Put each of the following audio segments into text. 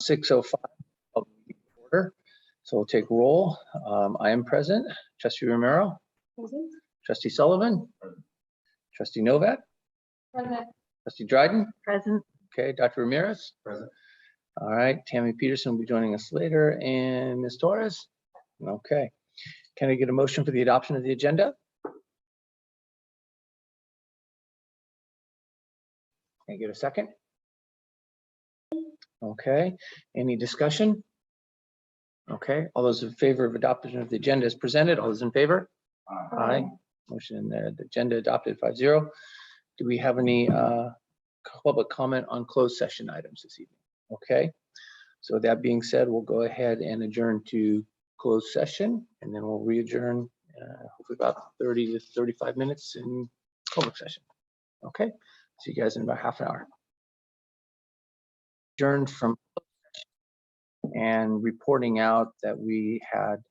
6:05 of the order. So we'll take roll. I am present. Trustee Romero. Present. Trustee Sullivan. Present. Trustee Novak. Present. Trustee Dryden. Present. Okay, Dr. Ramirez. Present. All right, Tammy Peterson will be joining us later, and Ms. Torres. Okay. Can I get a motion for the adoption of the agenda? Can I get a second? Okay, any discussion? Okay, all those in favor of adoption of the agenda as presented, all those in favor? Aye. Motion the agenda adopted 5-0. Do we have any public comment on closed session items this evening? Okay, so that being said, we'll go ahead and adjourn to closed session, and then we'll re-adjourn hopefully about 30 to 35 minutes in public session. Okay, see you guys in about half an hour. Adjourned from and reporting out that we had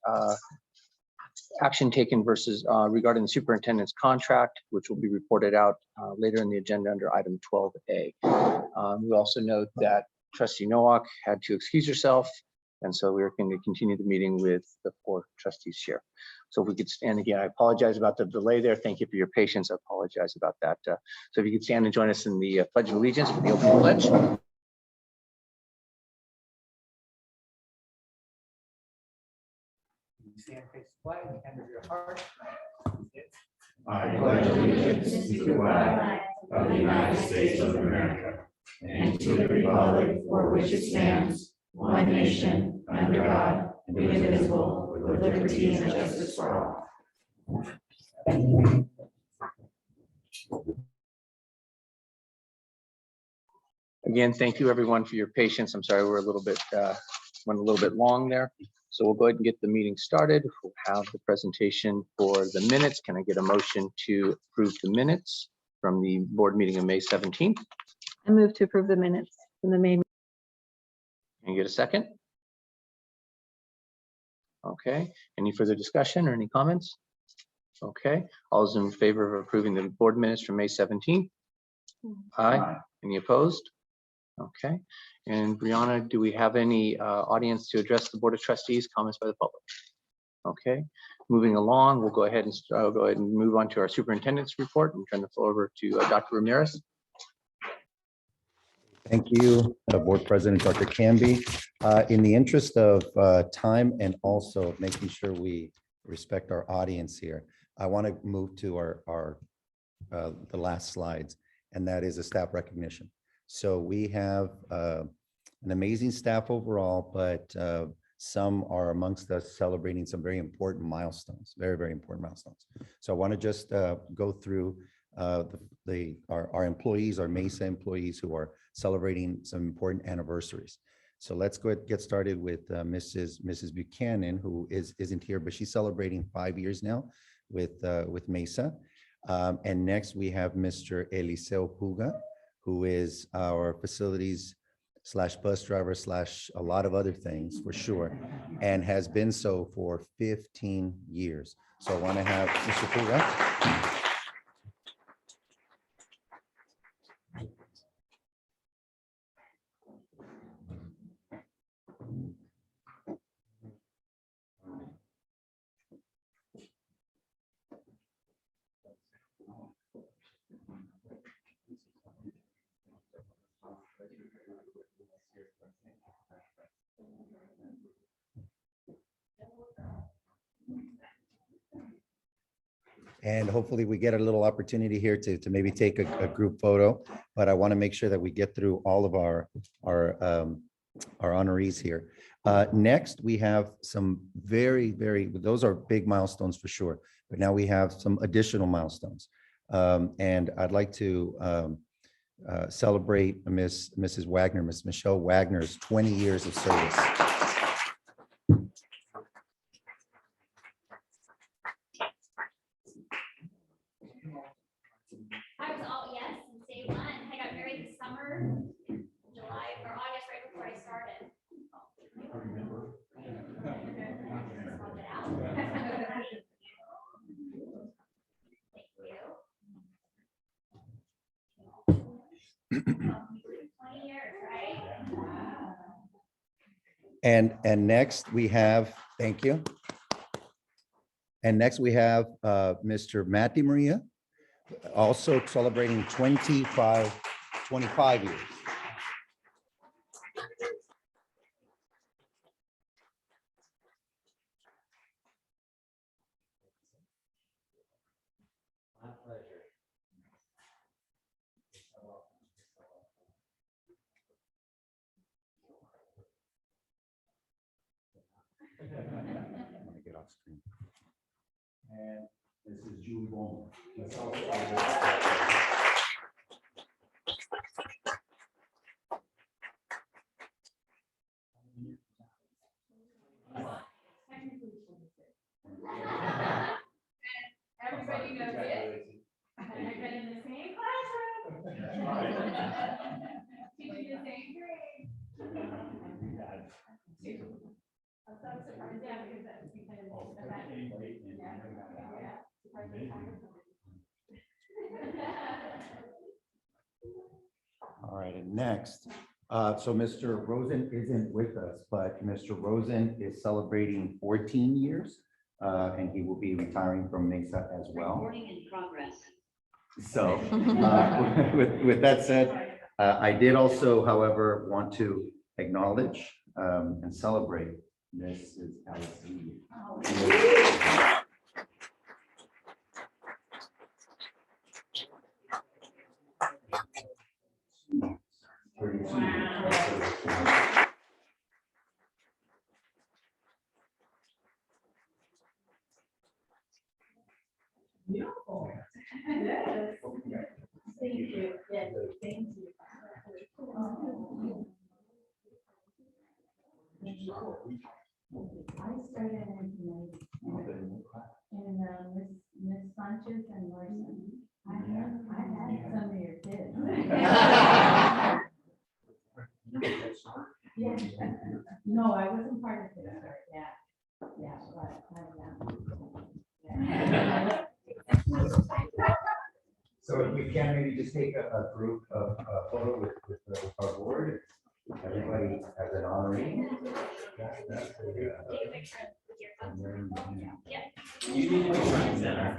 action taken versus regarding the superintendent's contract, which will be reported out later in the agenda under item 12A. We also note that Trustee Nowak had to excuse herself, and so we're going to continue the meeting with the 4 trustees here. So if we could stand again, I apologize about the delay there. Thank you for your patience. I apologize about that. So if you could stand and join us in the Pledge of Allegiance for the opening pledge. Stand, face the flag, hand of your heart. I pledge allegiance to the flag of the United States of America and to the republic for which it stands, one nation, under God, indivisible, with liberty and justice for all. Again, thank you everyone for your patience. I'm sorry we're a little bit went a little bit long there. So we'll go ahead and get the meeting started. We'll have the presentation for the minutes. Can I get a motion to approve the minutes from the board meeting of May 17th? I move to approve the minutes from the May. Can you get a second? Okay, any further discussion or any comments? Okay, all those in favor of approving the board minutes from May 17th? Aye. Any opposed? Okay, and Brianna, do we have any audience to address the Board of Trustees, comments by the public? Okay, moving along, we'll go ahead and move on to our superintendent's report and turn the floor over to Dr. Ramirez. Thank you, Board President Dr. Canby. In the interest of time and also making sure we respect our audience here, I want to move to the last slides, and that is a staff recognition. So we have an amazing staff overall, but some are amongst us celebrating some very important milestones, very, very important milestones. So I want to just go through our employees, our Mesa employees who are celebrating some important anniversaries. So let's go ahead and get started with Mrs. Buchanan, who isn't here, but she's celebrating 5 years now with Mesa. And next we have Mr. Eliseo Puga, who is our facilities / bus driver / a lot of other things for sure, and has been so for 15 years. So I want to have Mr. Puga. And hopefully we get a little opportunity here to maybe take a group photo, but I want to make sure that we get through all of our honorees here. Next, we have some those are big milestones for sure, but now we have some additional milestones. And I'd like to celebrate Mrs. Wagner, Miss Michelle Wagner's 20 years of service. And next we have, thank you. And next we have Mr. Matt DiMaria, also celebrating 25 years. My pleasure. I'm gonna get off screen. And this is Julie Bowman. Everybody knows it. And I've been in the same classroom. Teaching the same grade. I'm so surprised, yeah, because that's because of that. Yeah. All right, and next, so Mr. Rosen isn't with us, but Mr. Rosen is celebrating 14 years, and he will be retiring from Mesa as well. Recording in progress. So, with that said, I did also, however, want to acknowledge and celebrate Mrs. Alice. Beautiful. Yes. Thank you. Yes, thank you. I started in 1990, and Miss Sanchez and Larson. I had some of your kids. Yeah. No, I wasn't part of it. Yeah, So if we can maybe just take a group of photo with our board, everybody as an honoree. You need to be front and center.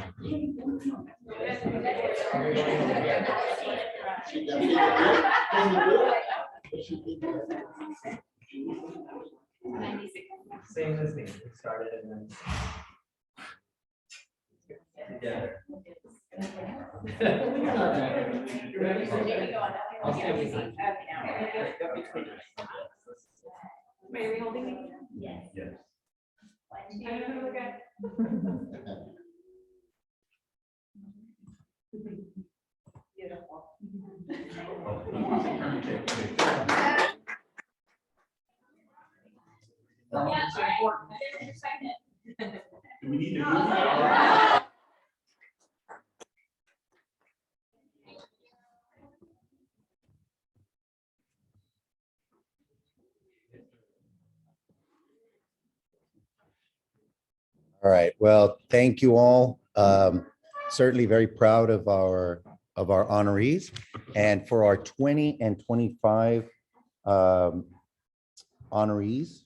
Same as me, we started and then. Together. You ready? I'll stand behind you. Wait, are we holding me? Yes. Yes. I'm gonna look at. Beautiful. Yeah, it's important. I didn't expect it. Do we need to All right, well, thank you all. Certainly very proud of our honorees. And for our 20 and 25 honorees,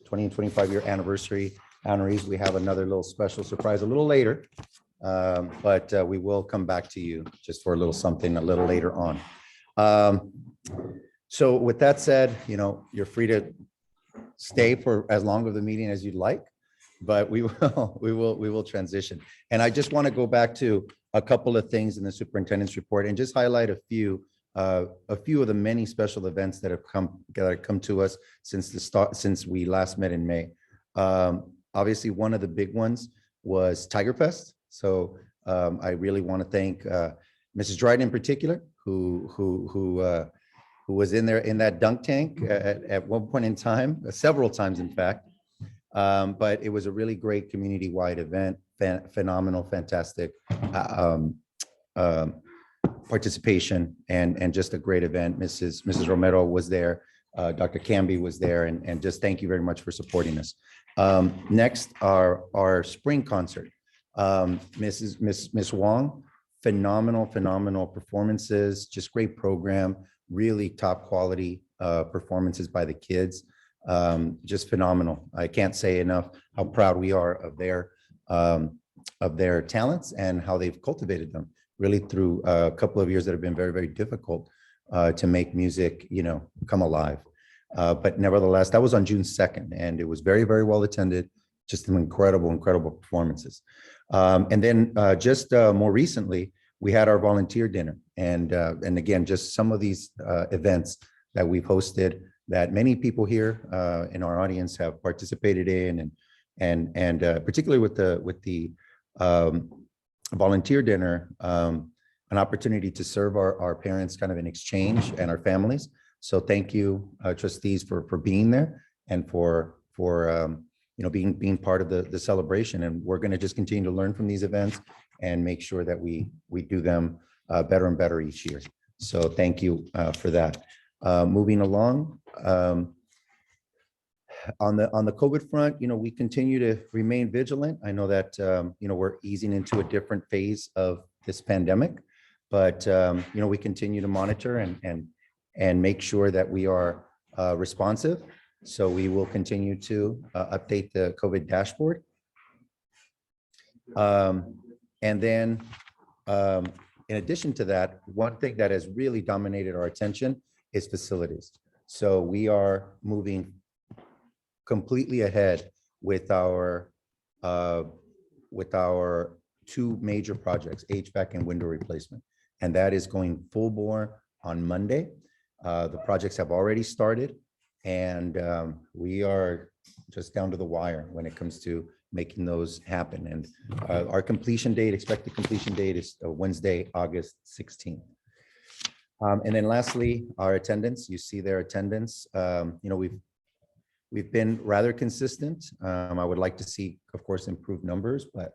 20 and 25 year anniversary honorees, we have another little special surprise a little later. But we will come back to you just for a little something a little later on. So with that said, you're free to stay for as long of the meeting as you'd like, but we will transition. And I just want to go back to a couple of things in the superintendent's report and just highlight a few of the many special events that have come to us since we last met in May. Obviously, one of the big ones was Tiger Fest. So I really want to thank Mrs. Dryden in particular, who was in there in that dunk tank at one point in time, several times in fact. But it was a really great community-wide event, phenomenal, fantastic participation, and just a great event. Mrs. Romero was there, Dr. Camby was there, and just thank you very much for supporting us. Next, our spring concert. Miss Wong, phenomenal performances, just great program, really top quality performances by the kids. just phenomenal. I can't say enough how proud we are of their talents and how they've cultivated them really through a couple of years that have been very, very difficult to make music, come alive. But nevertheless, that was on June 2nd, and it was very, very well attended. Just some incredible performances. And then just more recently, we had our volunteer dinner, and again, just some of these events that we've hosted that many people here in our audience have participated in, and particularly with the volunteer dinner, an opportunity to serve our parents kind of in exchange and our families. So thank you, trustees, for being there and for being part of the celebration. And we're going to just continue to learn from these events and make sure that we do them better and better each year. So thank you for that. Moving along, on the COVID front, we continue to remain vigilant. I know that we're easing into a different phase of this pandemic, but we continue to monitor and make sure that we are responsive. So we will continue to update the COVID dashboard. And then in addition to that, one thing that has really dominated our attention is facilities. So we are moving completely ahead with our two major projects, HVAC and window replacement. And that is going full bore on Monday. The projects have already started, and we are just down to the wire when it comes to making those happen. And our expected completion date is Wednesday, August 16th. And then lastly, our attendance. You see their attendance. We've been rather consistent. I would like to see, of course, improved numbers, but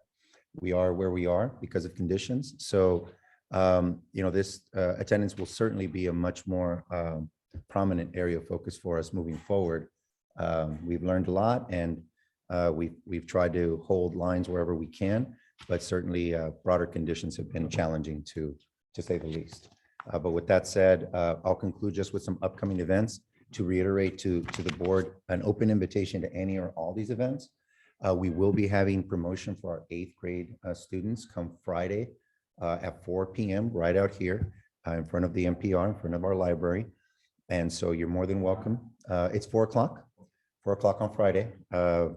we are where we are because of conditions. So, this attendance will certainly be a much more prominent area of focus for us moving forward. We've learned a lot, and we've tried to hold lines wherever we can, but certainly broader conditions have been challenging to say the least. But with that said, I'll conclude just with some upcoming events to reiterate to the board an open invitation to any or all these events. We will be having promotion for our 8th grade students come Friday at 4 p.m. right out here in front of the NPR, in front of our library. And so you're more than welcome. It's 4 o'clock on Friday.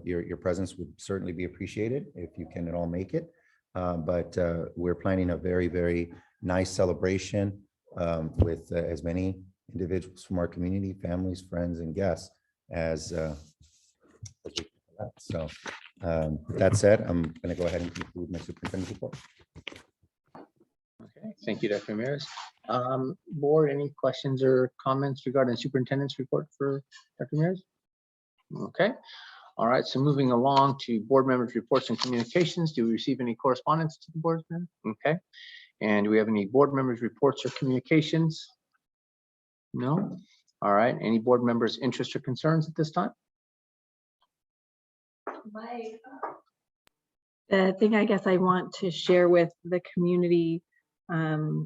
Your presence would certainly be appreciated if you can at all make it. But we're planning a very, very nice celebration with as many individuals from our community, families, friends, and guests as we can. So with that said, I'm going to go ahead and conclude my superintendent's report. Okay, thank you, Dr. Ramirez. Board, any questions or comments regarding the superintendent's report for Dr. Ramirez? Okay, all right, so moving along to board members' reports and communications. Do we receive any correspondence to the board? Okay, and do we have any board members' reports or communications? No. All right, any board members' interests or concerns at this time? The thing I guess I want to share with the community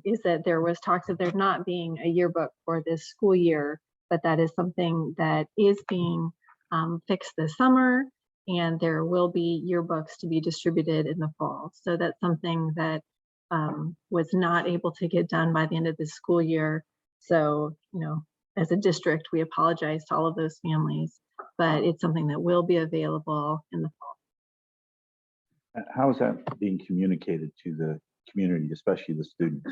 is that there was talks of there not being a yearbook for this school year, but that is something that is being fixed this summer, and there will be yearbooks to be distributed in the fall. So that's something that was not able to get done by the end of the school year. So, as a district, we apologize to all of those families, but it's something that will be available in the fall. How is that being communicated to the community, especially the students?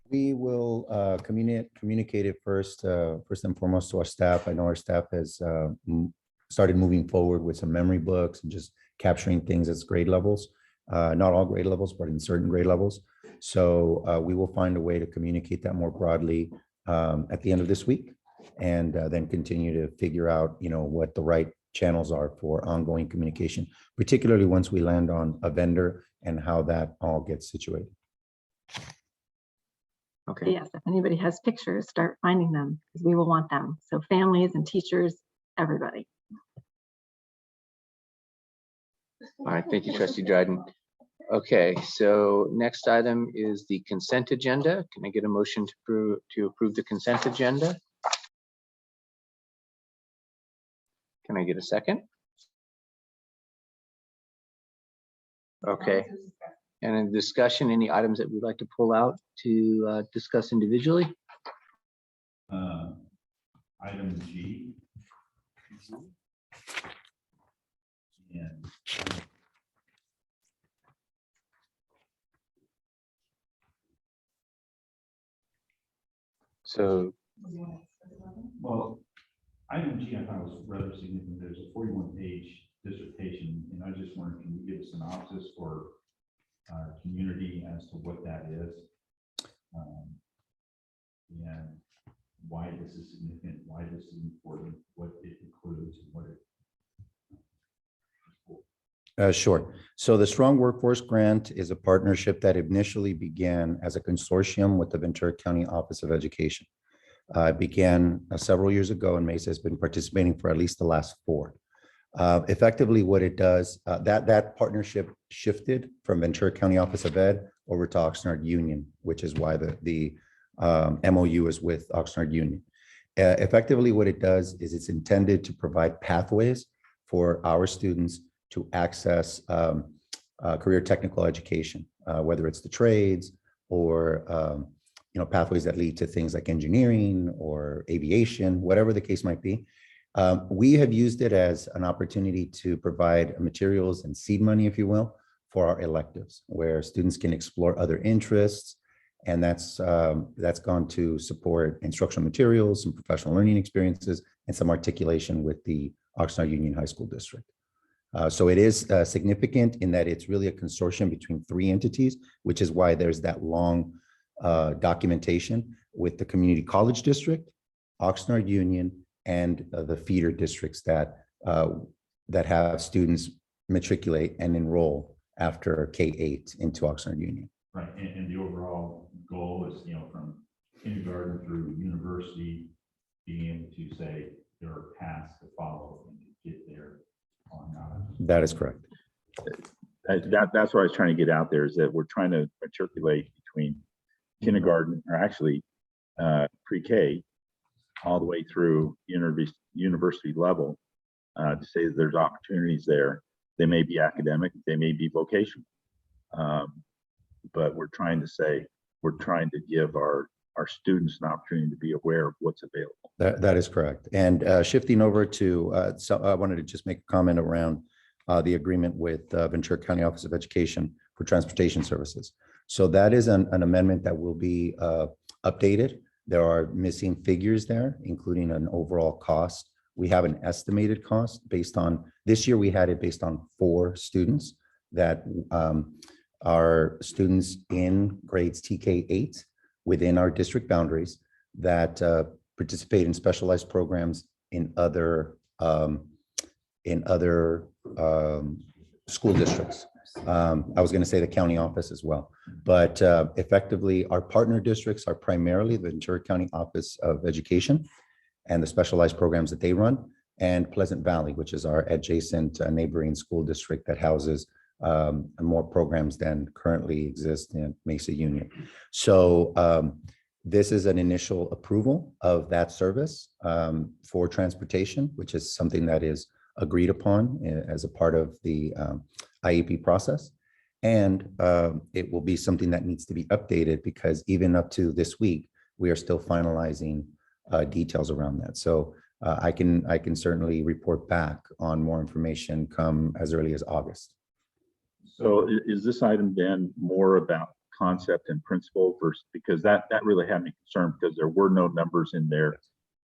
We will communicate it first and foremost to our staff. I know our staff has started moving forward with some memory books and just capturing things as grade levels. Not all grade levels, but in certain grade levels. So we will find a way to communicate that more broadly at the end of this week, and then continue to figure out, what the right channels are for ongoing communication, particularly once we land on a vendor and how that all gets situated. Okay. Yes, if anybody has pictures, start finding them because we will want them. So families and teachers, everybody. All right, thank you, Trustee Dryden. Okay, so next item is the consent agenda. Can I get a motion to approve the consent agenda? Can I get a second? Okay. And in discussion, any items that we'd like to pull out to discuss individually? Item G. And So, well, item G, I thought was rather significant. There's a 41-page dissertation, and I just wondered, can you give a synopsis for community as to what that is? And why this is significant, why this is important, what it includes, and what it. Sure. So the Strong Workforce Grant is a partnership that initially began as a consortium with the Ventura County Office of Education. It began several years ago, and Mesa has been participating for at least the last 4. Effectively, what it does, that partnership shifted from Ventura County Office of Ed over to Oxnard Union, which is why the MOU is with Oxnard Union. Effectively, what it does is it's intended to provide pathways for our students to access career technical education, whether it's the trades or pathways that lead to things like engineering or aviation, whatever the case might be. We have used it as an opportunity to provide materials and seed money, if you will, for our electives, where students can explore other interests. And that's gone to support instructional materials, some professional learning experiences, and some articulation with the Oxnard Union High School District. So it is significant in that it's really a consortium between 3 entities, which is why there's that long documentation with the Community College District, Oxnard Union, and the feeder districts that have students matriculate and enroll after K-8 into Oxnard Union. Right, and the overall goal is, from kindergarten through university, being able to say there are paths to follow and to get there on. That is correct. That's what I was trying to get out there, is that we're trying to matriculate between kindergarten, or actually pre-K, all the way through university level, to say that there's opportunities there. They may be academic, they may be vocational, but we're trying to give our students an opportunity to be aware of what's available. That is correct. And shifting over to, so I wanted to just make a comment around the agreement with Ventura County Office of Education for transportation services. So that is an amendment that will be updated. There are missing figures there, including an overall cost. We have an estimated cost based on, this year we had it based on 4 students that are students in grades TK-8 within our district boundaries that participate in specialized programs in other school districts. I was going to say the county office as well, but effectively our partner districts are primarily the Ventura County Office of Education and the specialized programs that they run, and Pleasant Valley, which is our adjacent neighboring school district that houses more programs than currently exist in Mesa Union. So this is an initial approval of that service for transportation, which is something that is agreed upon as a part of the IEP process. And it will be something that needs to be updated, because even up to this week, we are still finalizing details around that. So I can certainly report back on more information come as early as August. So is this item then more about concept and principle versus, because that really had me concerned, because there were no numbers in there,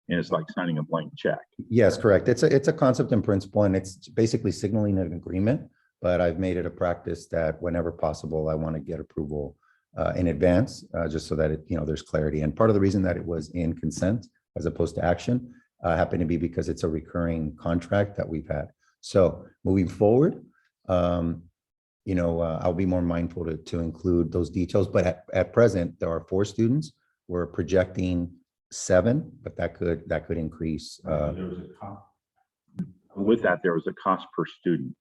and it's like signing a blank check. Yes, correct. It's a concept and principle, and it's basically signaling an agreement. But I've made it a practice that whenever possible, I want to get approval in advance, just so that there's clarity. And part of the reason that it was in consent as opposed to action happened to be because it's a recurring contract that we've had. So moving forward, I'll be more mindful to include those details. But at present, there are 4 students. We're projecting 7, but that could increase. There was a cost. With that, there was a cost per student.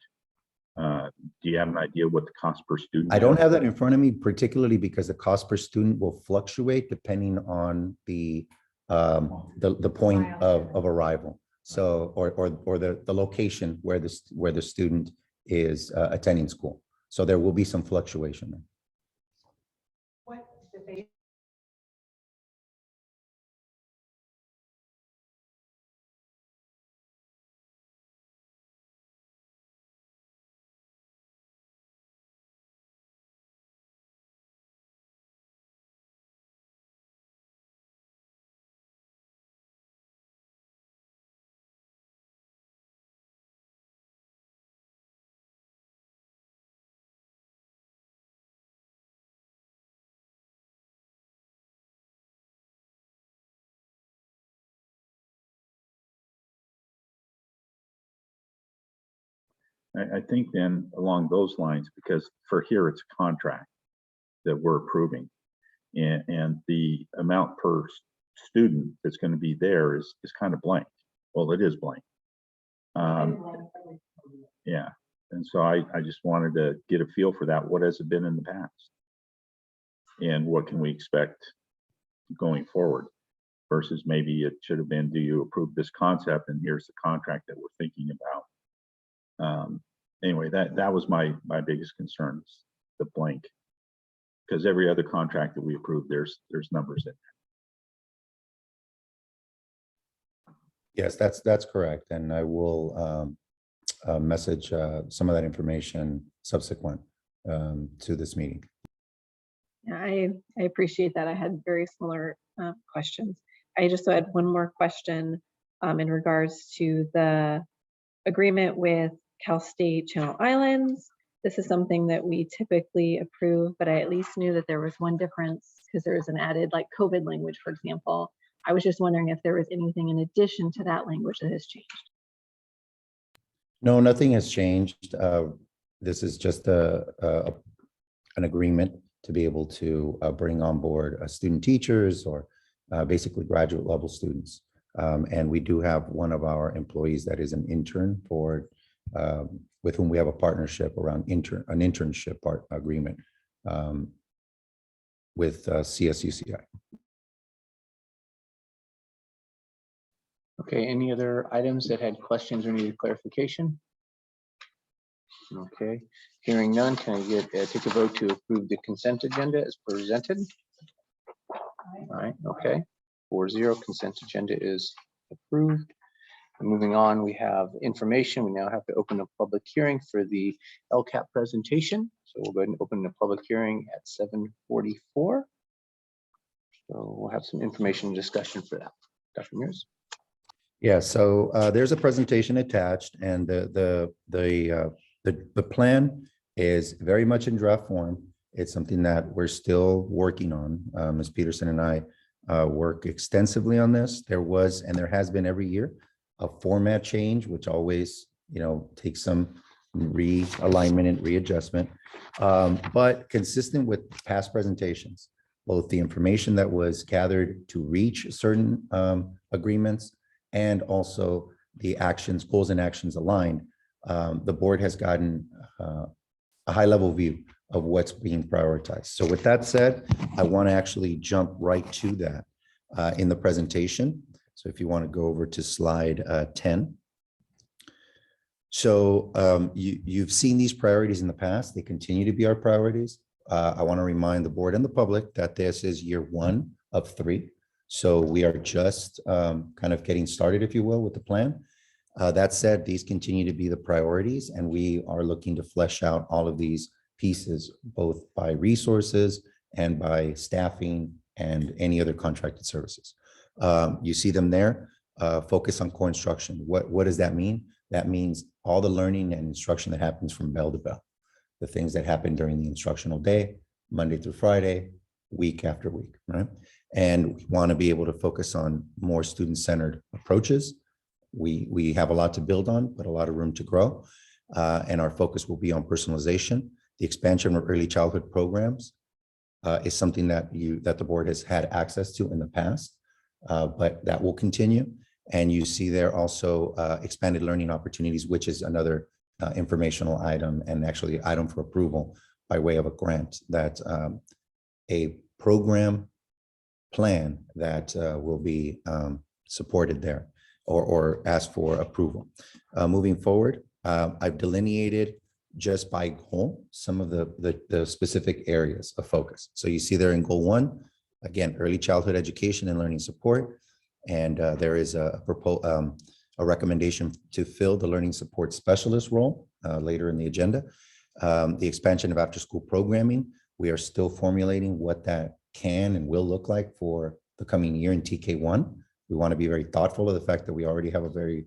Do you have an idea what the cost per student? I don't have that in front of me, particularly because the cost per student will fluctuate depending on the point of arrival. So, or the location where the student is attending school. So there will be some fluctuation there. What the base I think then along those lines, because for here it's a contract that we're approving. And the amount per student that's going to be there is kind of blank. Well, it is blank. Yeah. And so I just wanted to get a feel for that. What has it been in the past? And what can we expect going forward? Versus maybe it should have been, do you approve this concept? And here's the contract that we're thinking about. Anyway, that was my biggest concern, is the blank. Because every other contract that we approve, there's numbers in there. Yes, that's correct. And I will message some of that information subsequent to this meeting. Yeah, I appreciate that. I had very similar questions. I just had one more question in regards to the agreement with Cal State Channel Islands. This is something that we typically approve, but I at least knew that there was one difference because there was an added like COVID language, for example. I was just wondering if there was anything in addition to that language that has changed. No, nothing has changed. This is just an agreement to be able to bring on board student teachers or basically graduate level students. And we do have one of our employees that is an intern for with whom we have a partnership around an internship agreement with CSUCI. Okay, any other items that had questions or needed clarification? Okay, hearing none, can I take a vote to approve the consent agenda as presented? All right, okay, 4-0, consent agenda is approved. And moving on, we have information. We now have to open a public hearing for the Lcap presentation. So we'll go ahead and open the public hearing at 7:44. So we'll have some information discussion for that. Dr. Mears. Yeah, so there's a presentation attached, and the plan is very much in draft form. It's something that we're still working on. Ms. Peterson and I work extensively on this. There was, and there has been every year, a format change, which always, takes some realignment and readjustment. But consistent with past presentations, both the information that was gathered to reach certain agreements and also the actions, goals and actions aligned, the board has gotten a high level view of what's being prioritized. So with that said, I want to actually jump right to that in the presentation. So if you want to go over to slide 10. So you've seen these priorities in the past. They continue to be our priorities. I want to remind the board and the public that this is year 1 of 3. So we are just kind of getting started, if you will, with the plan. That said, these continue to be the priorities, and we are looking to flesh out all of these pieces, both by resources and by staffing and any other contracted services. You see them there. Focus on core instruction. What does that mean? That means all the learning and instruction that happens from bell to bell, the things that happen during the instructional day, Monday through Friday, week after week, right? And we want to be able to focus on more student-centered approaches. We have a lot to build on, but a lot of room to grow. And our focus will be on personalization. The expansion of early childhood programs is something that the board has had access to in the past, but that will continue. And you see there also expanded learning opportunities, which is another informational item and actually item for approval by way of a grant, that a program plan that will be supported there. or ask for approval. Moving forward, I've delineated just by goal some of the specific areas of focus. So you see there in goal 1, again, early childhood education and learning support. And there is a recommendation to fill the learning support specialist role later in the agenda. The expansion of after-school programming, we are still formulating what that can and will look like for the coming year in TK1. We want to be very thoughtful of the fact that we already have a very,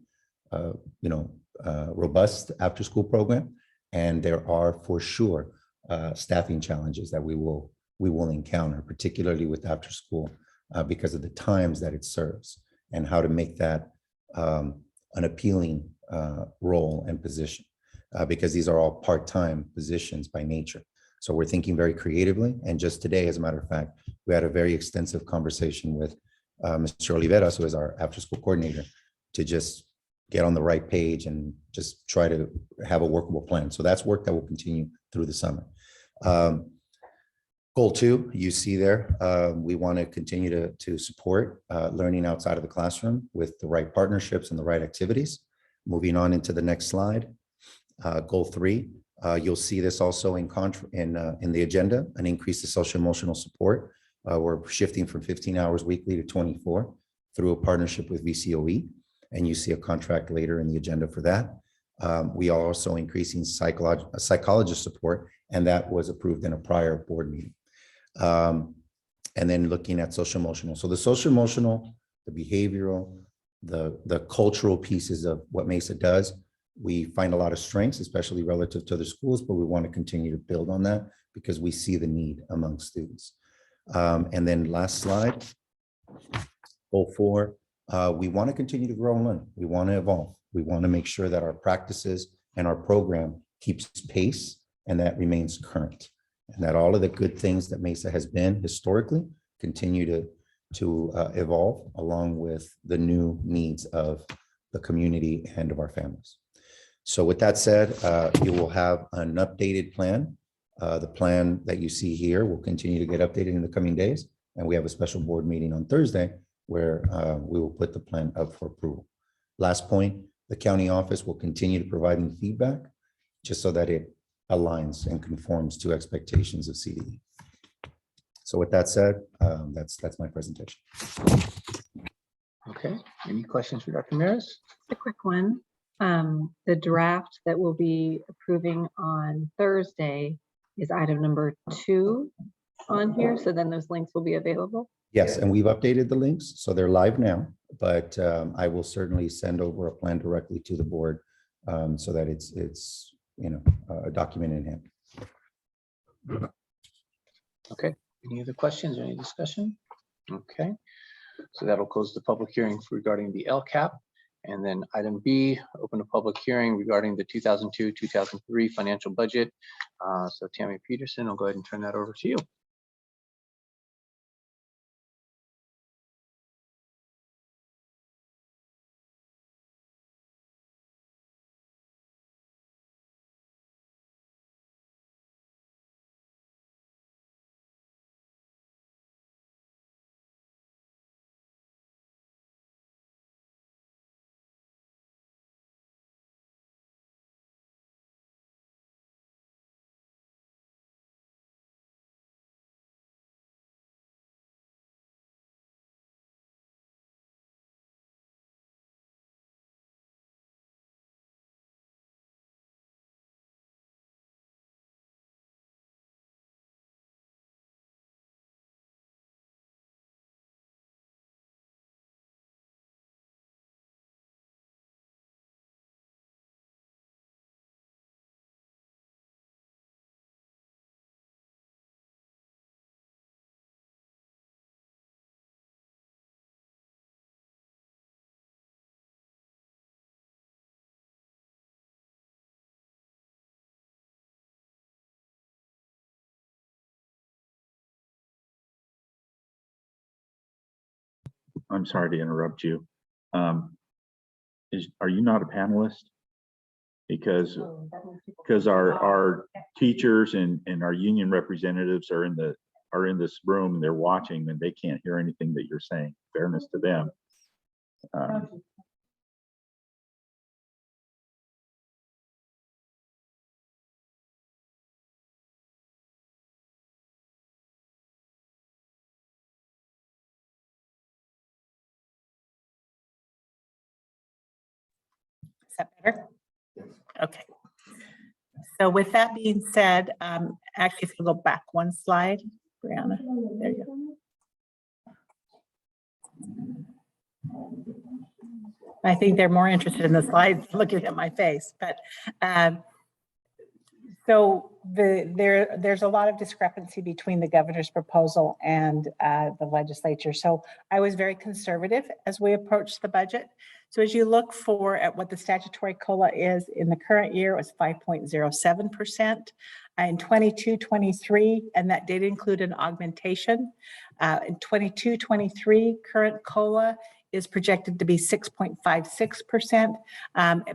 robust after-school program, and there are for sure staffing challenges that we will encounter, particularly with after-school, because of the times that it serves and how to make that an appealing role and position, because these are all part-time positions by nature. So we're thinking very creatively. And just today, as a matter of fact, we had a very extensive conversation with Mr. Oliveras, who is our after-school coordinator, to just get on the right page and just try to have a workable plan. So that's work that will continue through the summer. Goal 2, you see there, we want to continue to support learning outside of the classroom with the right partnerships and the right activities. Moving on into the next slide. Goal 3, you'll see this also in the agenda, an increase to social emotional support. We're shifting from 15 hours weekly to 24 through a partnership with VCOE, and you see a contract later in the agenda for that. We are also increasing psychologist support, and that was approved in a prior board meeting. And then looking at social emotional. So the social emotional, the behavioral, the cultural pieces of what Mesa does, we find a lot of strengths, especially relative to other schools, but we want to continue to build on that because we see the need among students. And then last slide, goal 4, we want to continue to grow and learn. We want to evolve. We want to make sure that our practices and our program keeps pace and that remains current, and that all of the good things that Mesa has been historically continue to evolve along with the new needs of the community and of our families. So with that said, you will have an updated plan. The plan that you see here will continue to get updated in the coming days. And we have a special board meeting on Thursday where we will put the plan up for approval. Last point, the county office will continue to provide me feedback just so that it aligns and conforms to expectations of CDE. So with that said, that's my presentation. Okay, any questions for Dr. Maris? A quick one. The draft that we'll be approving on Thursday is item number 2 on here. So then those links will be available. Yes, and we've updated the links, so they're live now, but I will certainly send over a plan directly to the board so that it's a document in hand. Okay, any other questions or any discussion? Okay, so that'll close the public hearing regarding the Lcap. And then item B, open a public hearing regarding the 2002-2003 financial budget. So Tammy Peterson, I'll go ahead and turn that over to you. I'm sorry to interrupt you. Are you not a panelist? Because our teachers and our union representatives are in this room and they're watching and they can't hear anything that you're saying. Fairness to them. that better? Okay. So with that being said, actually, if you go back one slide, Brianna, there you go. I think they're more interested in the slides looking at my face, but so there's a lot of discrepancy between the governor's proposal and the legislature. So I was very conservative as we approached the budget. So as you look at what the statutory COLA is in the current year, it was 5.07%. In 22-23, and that did include an augmentation. In 22-23, current COLA is projected to be 6.56%,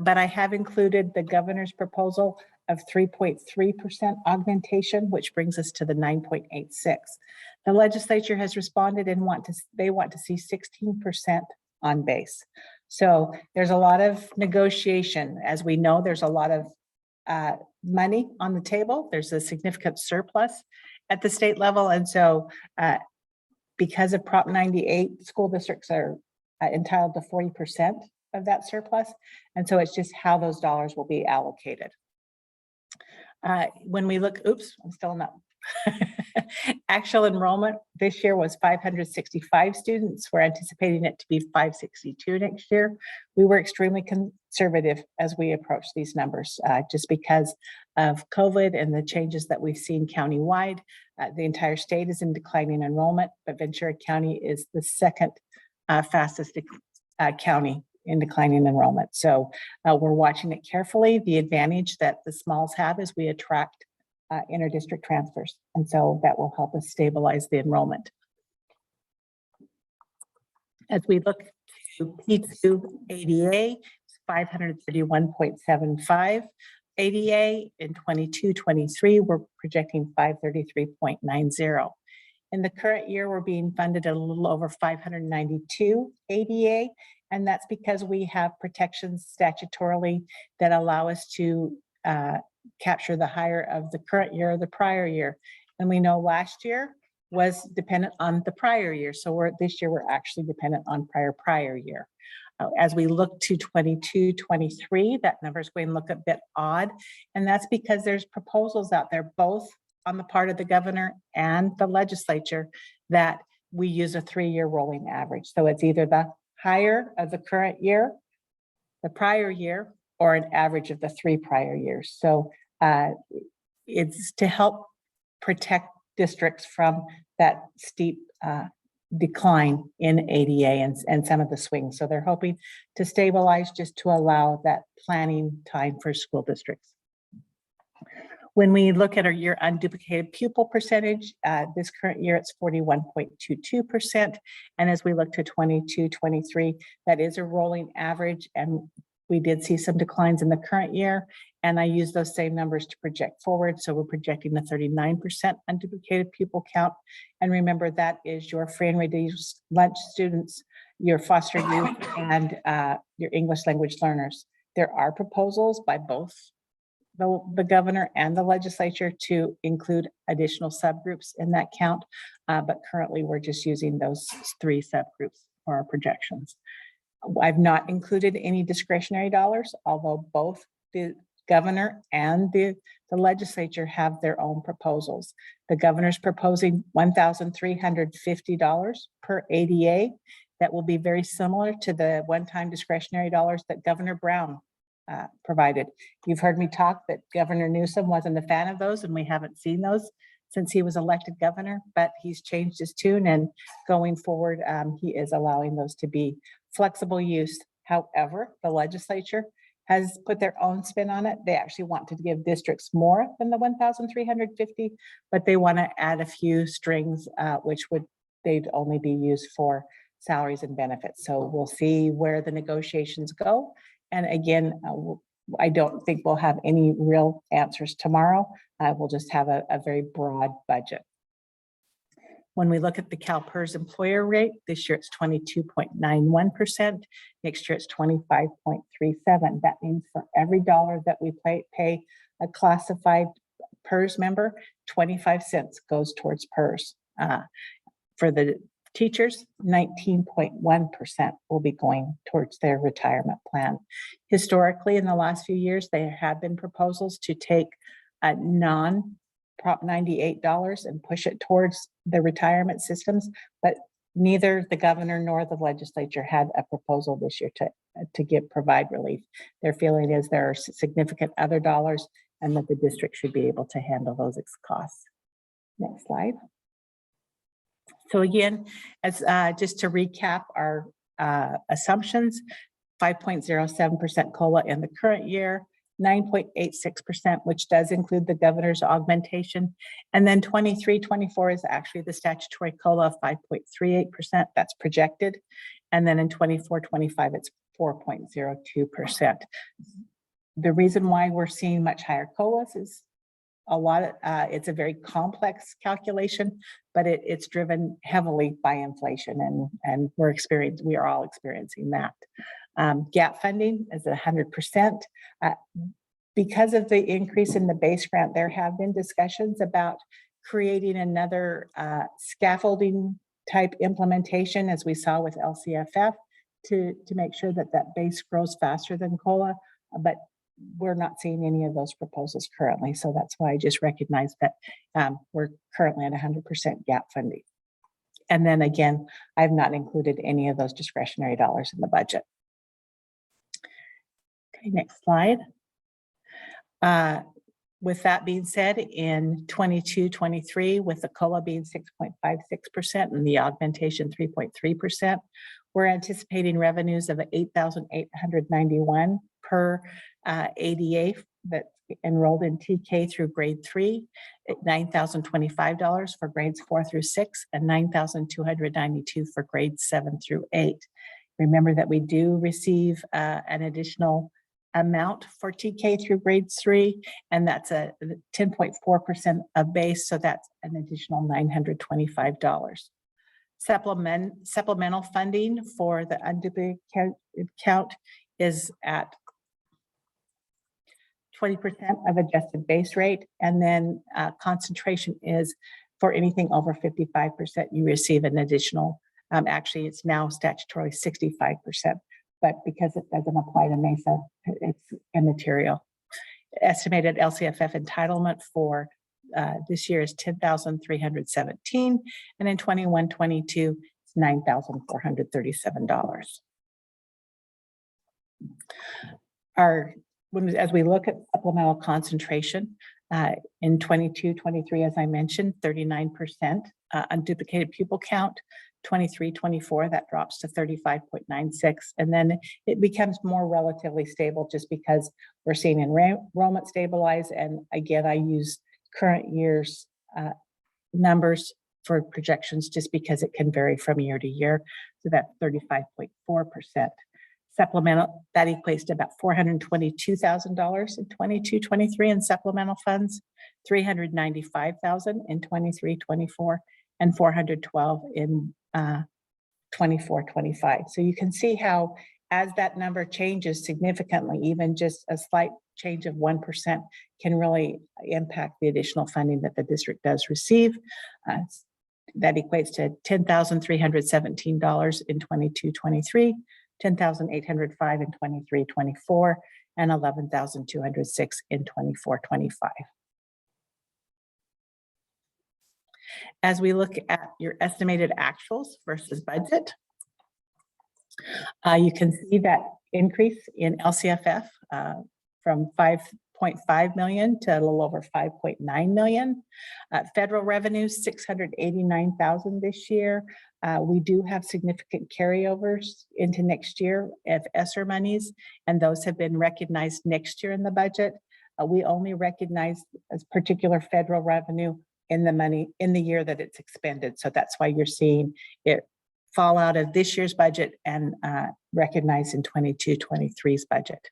but I have included the governor's proposal of 3.3% augmentation, which brings us to the 9.86. The legislature has responded and they want to see 16% on base. So there's a lot of negotiation. As we know, there's a lot of money on the table. There's a significant surplus at the state level. And so because of Prop 98, school districts are entitled to 40% of that surplus. And so it's just how those dollars will be allocated. When we look, oops, I'm still not. Actual enrollment this year was 565 students. We're anticipating it to be 562 next year. We were extremely conservative as we approach these numbers, just because of COVID and the changes that we've seen countywide. The entire state is in declining enrollment, but Ventura County is the second fastest county in declining enrollment. So we're watching it carefully. The advantage that the smalls have is we attract inter-district transfers. And so that will help us stabilize the enrollment. As we look to P2 ADA, 531.75 ADA. In 22-23, we're projecting 533.90. In the current year, we're being funded a little over 592 ADA, and that's because we have protections statutorily that allow us to capture the higher of the current year or the prior year. And we know last year was dependent on the prior year. So this year, we're actually dependent on prior year. As we look to 22-23, that number is going to look a bit odd. And that's because there's proposals out there, both on the part of the governor and the legislature, that we use a 3-year rolling average. So it's either the higher of the current year, the prior year, or an average of the 3 prior years. So it's to help protect districts from that steep decline in ADA and some of the swings. So they're hoping to stabilize just to allow that planning time for school districts. When we look at our year unduplicated pupil percentage, this current year it's 41.22%. And as we look to 22-23, that is a rolling average. And we did see some declines in the current year. And I use those same numbers to project forward. So we're projecting a 39% unduplicated pupil count. And remember, that is your free and reduced lunch students, your foster youth, and your English language learners. There are proposals by both the governor and the legislature to include additional subgroups in that count. But currently we're just using those 3 subgroups for our projections. I've not included any discretionary dollars, although both the governor and the legislature have their own proposals. The governor's proposing $1,350 per ADA. That will be very similar to the one-time discretionary dollars that Governor Brown provided. You've heard me talk that Governor Newsom wasn't a fan of those, and we haven't seen those since he was elected governor, but he's changed his tune, and going forward, he is allowing those to be flexible use. However, the legislature has put their own spin on it. They actually want to give districts more than the 1,350, but they want to add a few strings, which they'd only be used for salaries and benefits. So we'll see where the negotiations go. And again, I don't think we'll have any real answers tomorrow. We'll just have a very broad budget. When we look at the CalPERS employer rate, this year it's 22.91%. Next year it's 25.37. That means for every dollar that we pay a classified PERS member, 25 cents goes towards PERS. For the Teachers, 19.1% will be going towards their retirement plan. Historically, in the last few years, there have been proposals to take a non-Prop 98 dollars and push it towards the retirement systems, but neither the governor nor the legislature had a proposal this year to provide relief. Their feeling is there are significant other dollars and that the district should be able to handle those costs. Next slide. So again, as just to recap our assumptions, 5.07% COLA in the current year, 9.86%, which does include the governor's augmentation. And then 23-24 is actually the statutory COLA of 5.38%. That's projected. And then in 24-25, it's 4.02%. The reason why we're seeing much higher COLAs is it's a very complex calculation, but it's driven heavily by inflation, and we are all experiencing that. Gap funding is 100%. Because of the increase in the base grant, there have been discussions about creating another scaffolding type implementation, as we saw with LCFF, to make sure that that base grows faster than COLA, but we're not seeing any of those proposals currently. So that's why I just recognize that we're currently at 100% gap funding. And then again, I've not included any of those discretionary dollars in the budget. Okay, next slide. With that being said, in 22-23, with the COLA being 6.56% and the augmentation 3.3%, we're anticipating revenues of $8,891 per ADA that's enrolled in TK through grade 3, $9,025 for grades 4 through 6, and $9,292 for grades 7 through 8. Remember that we do receive an additional amount for TK through grades 3, and that's a 10.4% of base, so that's an additional $925. Supplemental funding for the unduplicated count is at 20% of adjusted base rate, and then concentration is for anything over 55%, you receive an additional, actually it's now statutory 65%, but because it doesn't apply to Mesa, it's immaterial. Estimated LCFF entitlement for this year is $10,317, and in 21-22, it's $9,437. As we look at supplemental concentration, in 22-23, as I mentioned, 39% unduplicated pupil count. 23-24, that drops to 35.96, and then it becomes more relatively stable just because we're seeing enrollment stabilize. And again, I use current year's numbers for projections just because it can vary from year to year. So that's 35.4%. Supplemental, that equates to about $422,000 in 22-23 in supplemental funds, $395,000 in 23-24, and $412 in 24-25. So you can see how as that number changes significantly, even just a slight change of 1% can really impact the additional funding that the district does receive. That equates to $10,317 in 22-23, $10,805 in 23-24, and $11,206 in 24-25. As we look at your estimated actuals versus budget, you can see that increase in LCFF from 5.5 million to a little over 5.9 million. Federal revenue, 689,000 this year. We do have significant carryovers into next year of ESSER monies, and those have been recognized next year in the budget. We only recognize as particular federal revenue in the year that it's expended. So that's why you're seeing it fall out of this year's budget and recognized in 22-23's budget.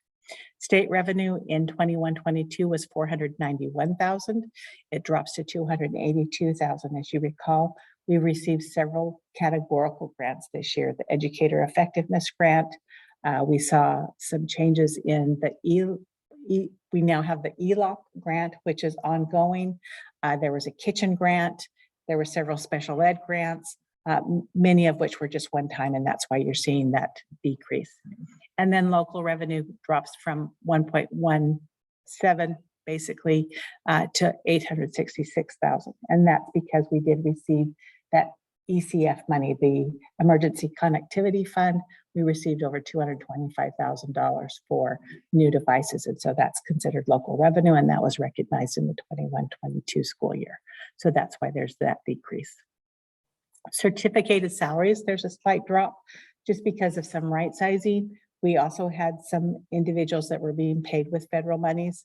State revenue in 21-22 was 491,000. It drops to 282,000. As you recall, we received several categorical grants this year. The Educator Effectiveness Grant. We saw some changes in the we now have the ELOP grant, which is ongoing. There was a kitchen grant. There were several special ed grants. many of which were just one time, and that's why you're seeing that decrease. And then local revenue drops from 1.17 basically to 866,000. And that's because we did receive that ECF money, the Emergency Connectivity Fund. We received over $225,000 for new devices. And so that's considered local revenue, and that was recognized in the 21-22 school year. So that's why there's that decrease. Certificated salaries, there's a slight drop just because of some right sizing. We also had some individuals that were being paid with federal monies.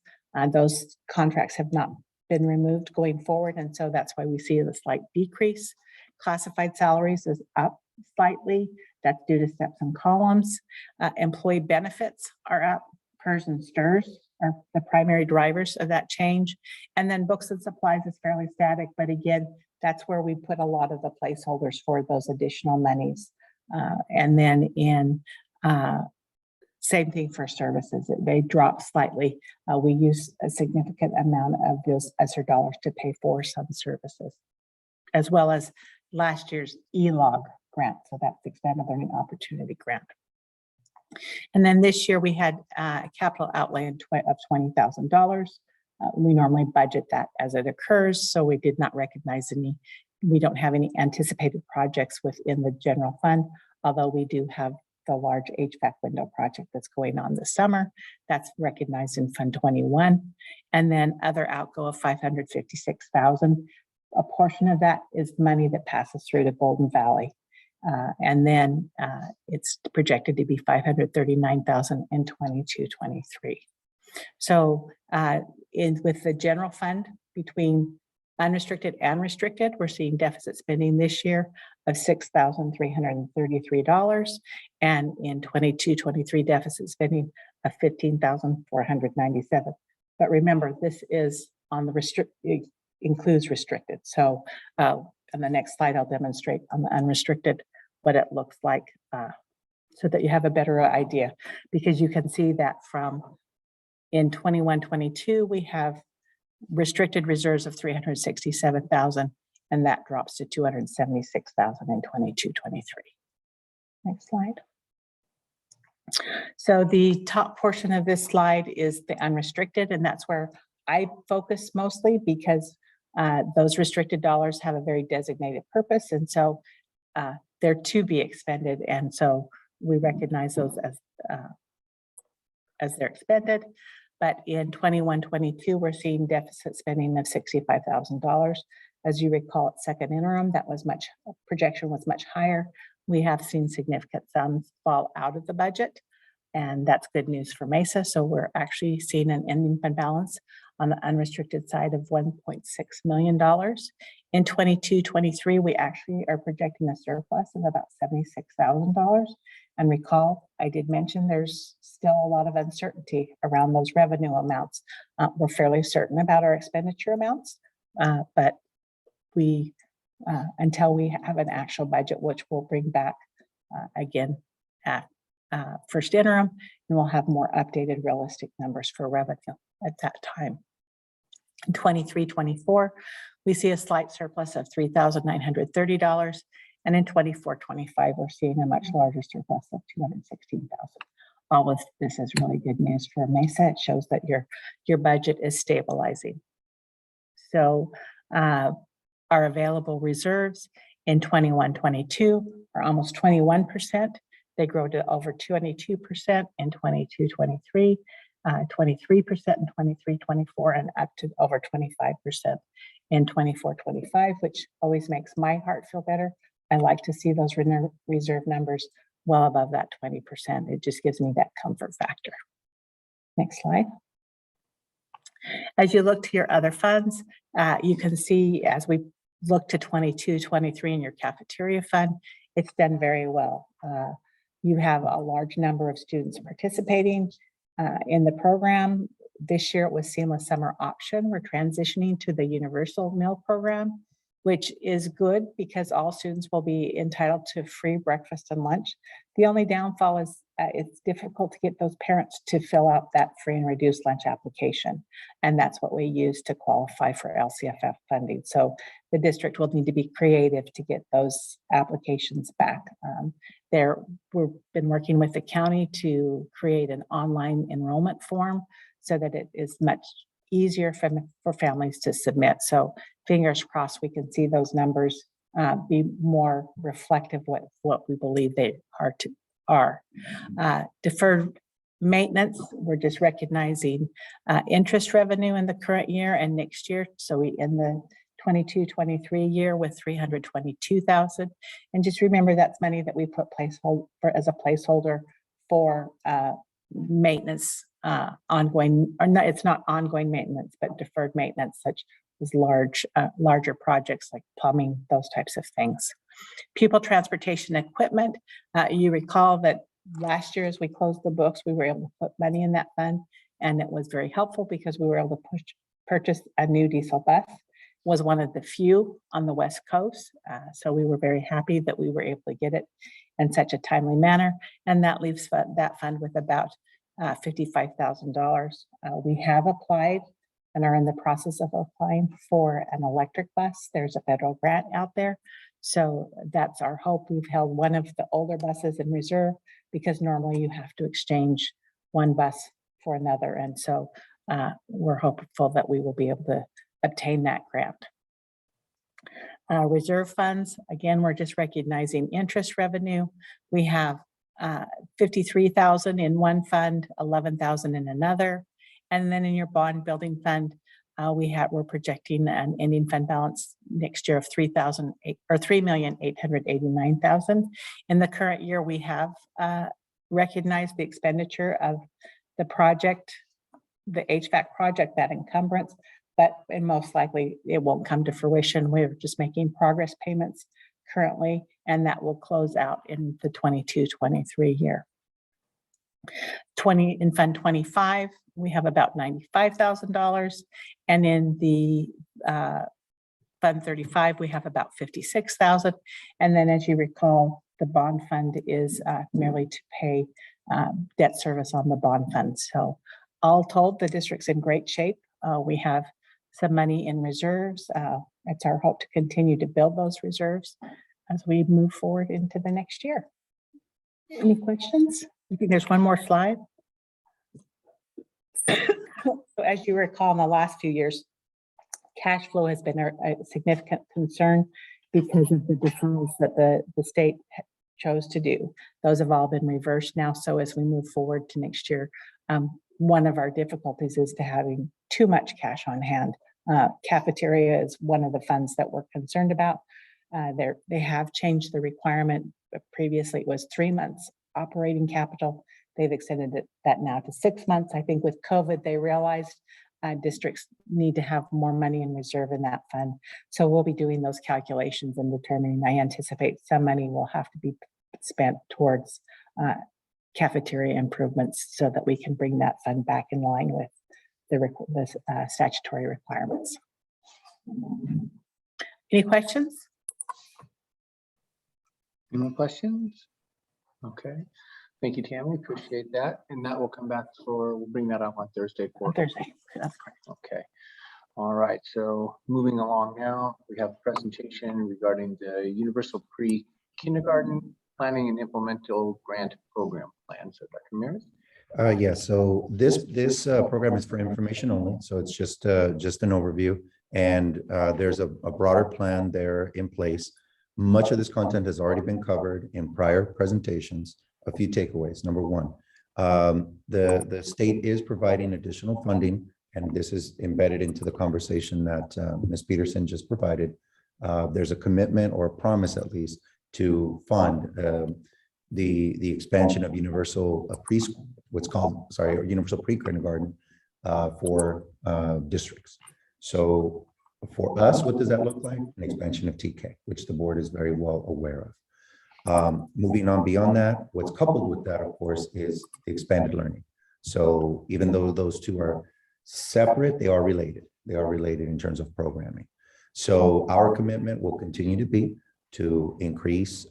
Those contracts have not been removed going forward, and so that's why we see a slight decrease. Classified salaries is up slightly. That's due to steps and columns. Employee benefits are up. PERS and STIRS are the primary drivers of that change. And then books and supplies is fairly static, but again, that's where we put a lot of the placeholders for those additional monies. And then in same thing for services, they drop slightly. We use a significant amount of those ESSER dollars to pay for some services, as well as last year's ELOG grant. So that's the Expanded Learning Opportunity Grant. And then this year we had a capital outlay of $20,000. We normally budget that as it occurs, so we did not recognize any. We don't have any anticipated projects within the general fund, although we do have the large HVAC window project that's going on this summer. That's recognized in Fund 21. And then other outgo of $556,000. A portion of that is money that passes through to Golden Valley. And then it's projected to be $539,000 in 22-23. So with the general fund, between unrestricted and restricted, we're seeing deficit spending this year of $6,333, and in 22-23 deficit spending of $15,497. But remember, this is on the includes restricted. So on the next slide, I'll demonstrate on the unrestricted what it looks like so that you have a better idea, because you can see that from in 21-22, we have restricted reserves of $367,000, and that drops to $276,000 in 22-23. Next slide. So the top portion of this slide is the unrestricted, and that's where I focus mostly, because those restricted dollars have a very designated purpose, and so they're to be expended, and so we recognize those as they're expended. But in 21-22, we're seeing deficit spending of $65,000. As you recall, at second interim, that was projection was much higher. We have seen significant sums fall out of the budget, and that's good news for Mesa. So we're actually seeing an ending fund balance on the unrestricted side of $1.6 million. In 22-23, we actually are projecting a surplus of about $76,000. And recall, I did mention there's still a lot of uncertainty around those revenue amounts. We're fairly certain about our expenditure amounts, but we, until we have an actual budget, which we'll bring back again at first interim, and we'll have more updated realistic numbers for revenue at that time. In 23-24, we see a slight surplus of $3,930. And in 24-25, we're seeing a much larger surplus of $216,000. All of this is really good news for Mesa. It shows that your budget is stabilizing. So our available reserves in 21-22 are almost 21%. They grow to over 22% in 22-23, 23% in 23-24, and up to over 25% in 24-25, which always makes my heart feel better. I like to see those reserve numbers well above that 20%. It just gives me that comfort factor. Next slide. As you look to your other funds, you can see as we look to 22-23 in your cafeteria fund, it's done very well. You have a large number of students participating in the program. This year it was Seamless Summer Option. We're transitioning to the Universal Meal Program. which is good because all students will be entitled to free breakfast and lunch. The only downfall is it's difficult to get those parents to fill out that free and reduced lunch application. And that's what we use to qualify for LCFF funding. So the district will need to be creative to get those applications back. We've been working with the county to create an online enrollment form so that it is much easier for families to submit. So fingers crossed we can see those numbers be more reflective of what we believe they are. Deferred maintenance, we're just recognizing interest revenue in the current year and next year. So we in the 22-23 year with $322,000. And just remember that's money that we put as a placeholder for maintenance, ongoing, or not, it's not ongoing maintenance, but deferred maintenance, such as larger projects like plumbing, those types of things. Pupil transportation equipment. You recall that last year as we closed the books, we were able to put money in that fund, and it was very helpful because we were able to purchase a new diesel bus. It was one of the few on the West Coast. So we were very happy that we were able to get it in such a timely manner. And that leaves that fund with about $55,000. We have applied and are in the process of applying for an electric bus. There's a federal grant out there. So that's our hope. We've held one of the older buses in reserve because normally you have to exchange one bus for another. And so we're hopeful that we will be able to obtain that grant. Reserve funds, again, we're just recognizing interest revenue. We have $53,000 in one fund, $11,000 in another. And then in your bond building fund, we're projecting an ending fund balance next year of $3,889,000. In the current year, we have recognized the expenditure of the project, the HVAC project, that encumbrance, but most likely it won't come to fruition. We're just making progress payments currently, and that will close out in the 22-23 year. In Fund 25, we have about $95,000, and in the Fund 35, we have about $56,000. And then, as you recall, the bond fund is merely to pay debt service on the bond fund. So all told, the district's in great shape. We have some money in reserves. It's our hope to continue to build those reserves as we move forward into the next year. Any questions? I think there's one more slide. So as you recall, in the last few years, cash flow has been a significant concern because of the deferrals that the state chose to do. Those have all been reversed now. So as we move forward to next year, one of our difficulties is to having too much cash on hand. Cafeteria is one of the funds that we're concerned about. They have changed the requirement. Previously, it was 3 months operating capital. They've extended that now to 6 months. I think with COVID, they realized districts need to have more money in reserve in that fund. So we'll be doing those calculations and determining. I anticipate some money will have to be spent towards cafeteria improvements so that we can bring that fund back in line with the statutory requirements. Any questions? Any more questions? Okay. Thank you, Tammy. Appreciate that. And that will come back we'll bring that up on Thursday. Thursday, that's correct. Okay. All right. So moving along now, we have a presentation regarding the Universal Pre-Kindergarten Planning and Implemental Grant Program Plan. So Dr. Ramirez? Yeah, so this program is for information only. So it's just an overview. And there's a broader plan there in place. Much of this content has already been covered in prior presentations. A few takeaways. Number one, the state is providing additional funding, and this is embedded into the conversation that Ms. Peterson just provided. There's a commitment, or a promise at least, to fund the expansion of universal preschool, universal pre-kindergarten for districts. So for us, what does that look like? An expansion of TK, which the board is very well aware of. Moving on beyond that, what's coupled with that, of course, is the expanded learning. So even though those two are separate, they are related. They are related in terms of programming. So our commitment will continue to be to increase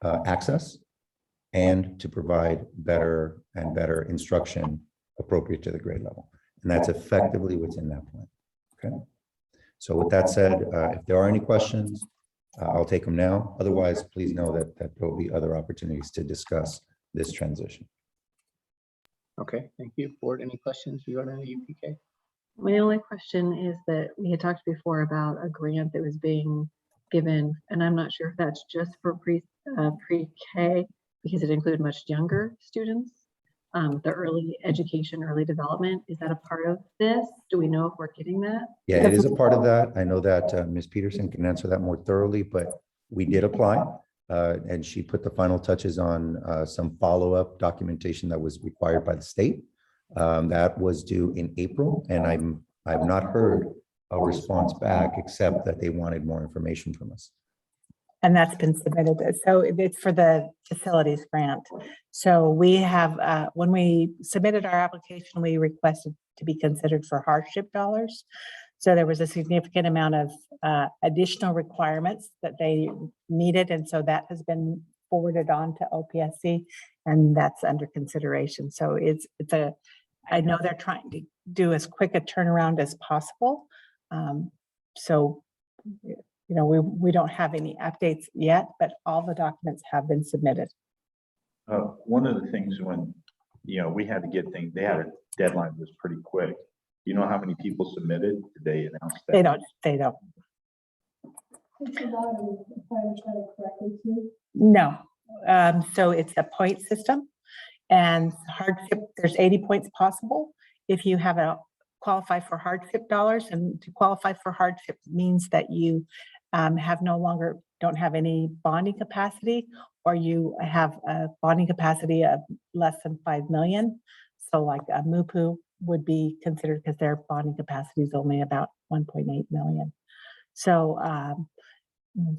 access and to provide better and better instruction appropriate to the grade level. And that's effectively what's in that plan. Okay. So with that said, if there are any questions, I'll take them now. Otherwise, please know that there will be other opportunities to discuss this transition. Okay, thank you. Board, any questions regarding the UPK? My only question is that we had talked before about a grant that was being given, and I'm not sure if that's just for pre-K because it included much younger students. The early education, early development, is that a part of this? Do we know if we're getting that? Yeah, it is a part of that. I know that Ms. Peterson can answer that more thoroughly, but we did apply. And she put the final touches on some follow-up documentation that was required by the state. That was due in April, and I've not heard a response back except that they wanted more information from us. And that's been submitted. So it's for the facilities grant. So we have, when we submitted our application, we requested to be considered for hardship dollars. So there was a significant amount of additional requirements that they needed. And so that has been forwarded on to OPSC, and that's under consideration. So I know they're trying to do as quick a turnaround as possible. So, you know, we don't have any updates yet, but all the documents have been submitted. One of the things when, we had to get things, they had a deadline that was pretty quick. You know how many people submitted? Did they announce that? They don't. No. So it's a point system, and hardship, there's 80 points possible. If you have qualify for hardship dollars, and to qualify for hardship means that you don't have any bonding capacity, or you have a bonding capacity of less than 5 million. So like a MUPU would be considered because their bonding capacity is only about 1.8 million. So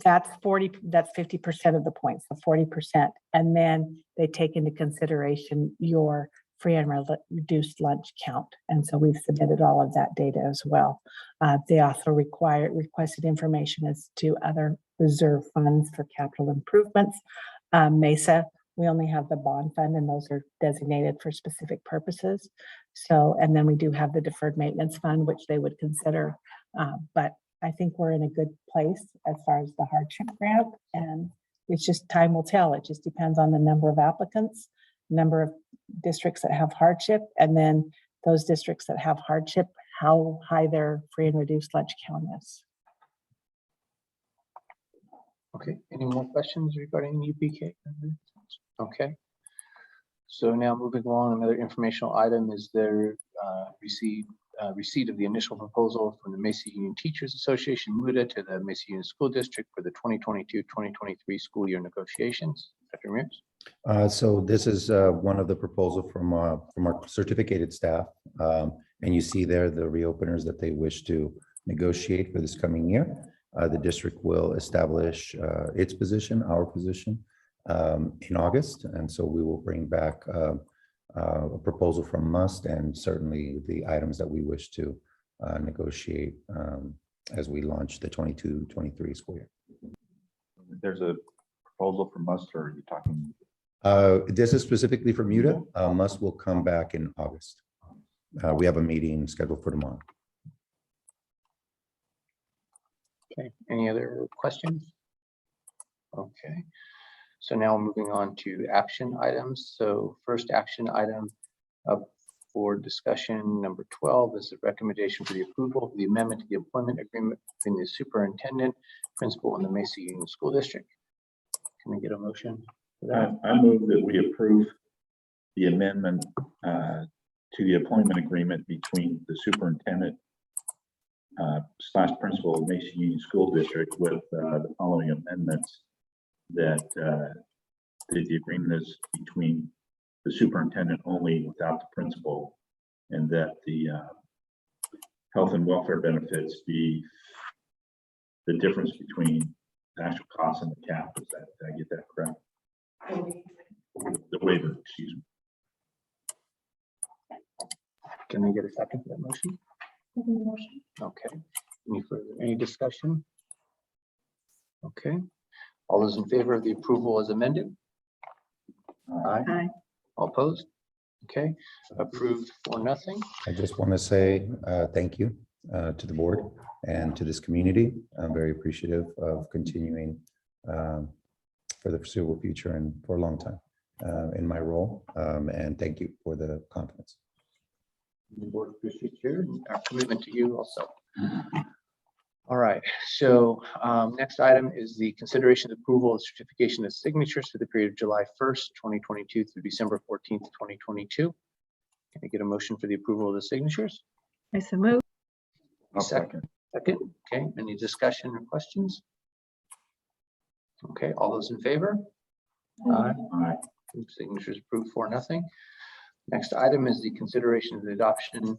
that's 50% of the points, so 40%. And then they take into consideration your free and reduced lunch count. And so we've submitted all of that data as well. They also requested information as to other reserve funds for capital improvements. MESA, we only have the bond fund, and those are designated for specific purposes. So, and then we do have the deferred maintenance fund, which they would consider. But I think we're in a good place as far as the hardship grant, and it's just time will tell. It just depends on the number of applicants, number of districts that have hardship, and then those districts that have hardship, how high their free and reduced lunch count is. Okay, any more questions regarding UPK? Okay. So now moving along, another informational item is their receipt of the initial proposal from the Macy Union Teachers Association, MUDA, to the Macy Union School District for the 2022-2023 school year negotiations. Dr. Ramirez? So this is one of the proposals from our certificated staff. And you see there the reopeners that they wish to negotiate for this coming year. The district will establish its position, our position, in August. And so we will bring back a proposal from MUST and certainly the items that we wish to negotiate as we launch the 22-23 school year. There's a proposal from MUST, or are you talking? This is specifically for MUDA. MUST will come back in August. We have a meeting scheduled for tomorrow. Okay, any other questions? Okay, so now moving on to action items. So first action item for discussion number 12 is a recommendation for the approval of the amendment to the employment agreement between the superintendent, principal, and the Macy Union School District. Can we get a motion for that? I move that we approve the amendment to the employment agreement between the superintendent / principal of Macy Union School District with the following amendments: that the agreement is between the superintendent only without the principal, and that the health and welfare benefits be the difference between the actual cost and the cap. Did I get that correct? The waiver, excuse me. Can I get a second for that motion? Okay, Any discussion? Okay, all those in favor of the approval as amended? Aye. Aye. All opposed? Okay, approved for nothing. I just want to say thank you to the board and to this community. I'm very appreciative of continuing for the foreseeable future and for a long time in my role. And thank you for the confidence. The board appreciates you and our commitment to you also. All right, so next item is the consideration of approval of certification of signatures for the period of July 1st, 2022 through December 14th, 2022. Can I get a motion for the approval of the signatures? I so move. I'll second. Second, okay, any discussion or questions? Okay, all those in favor? Aye. Aye. Signatures approved for nothing. Next item is the consideration of the adoption.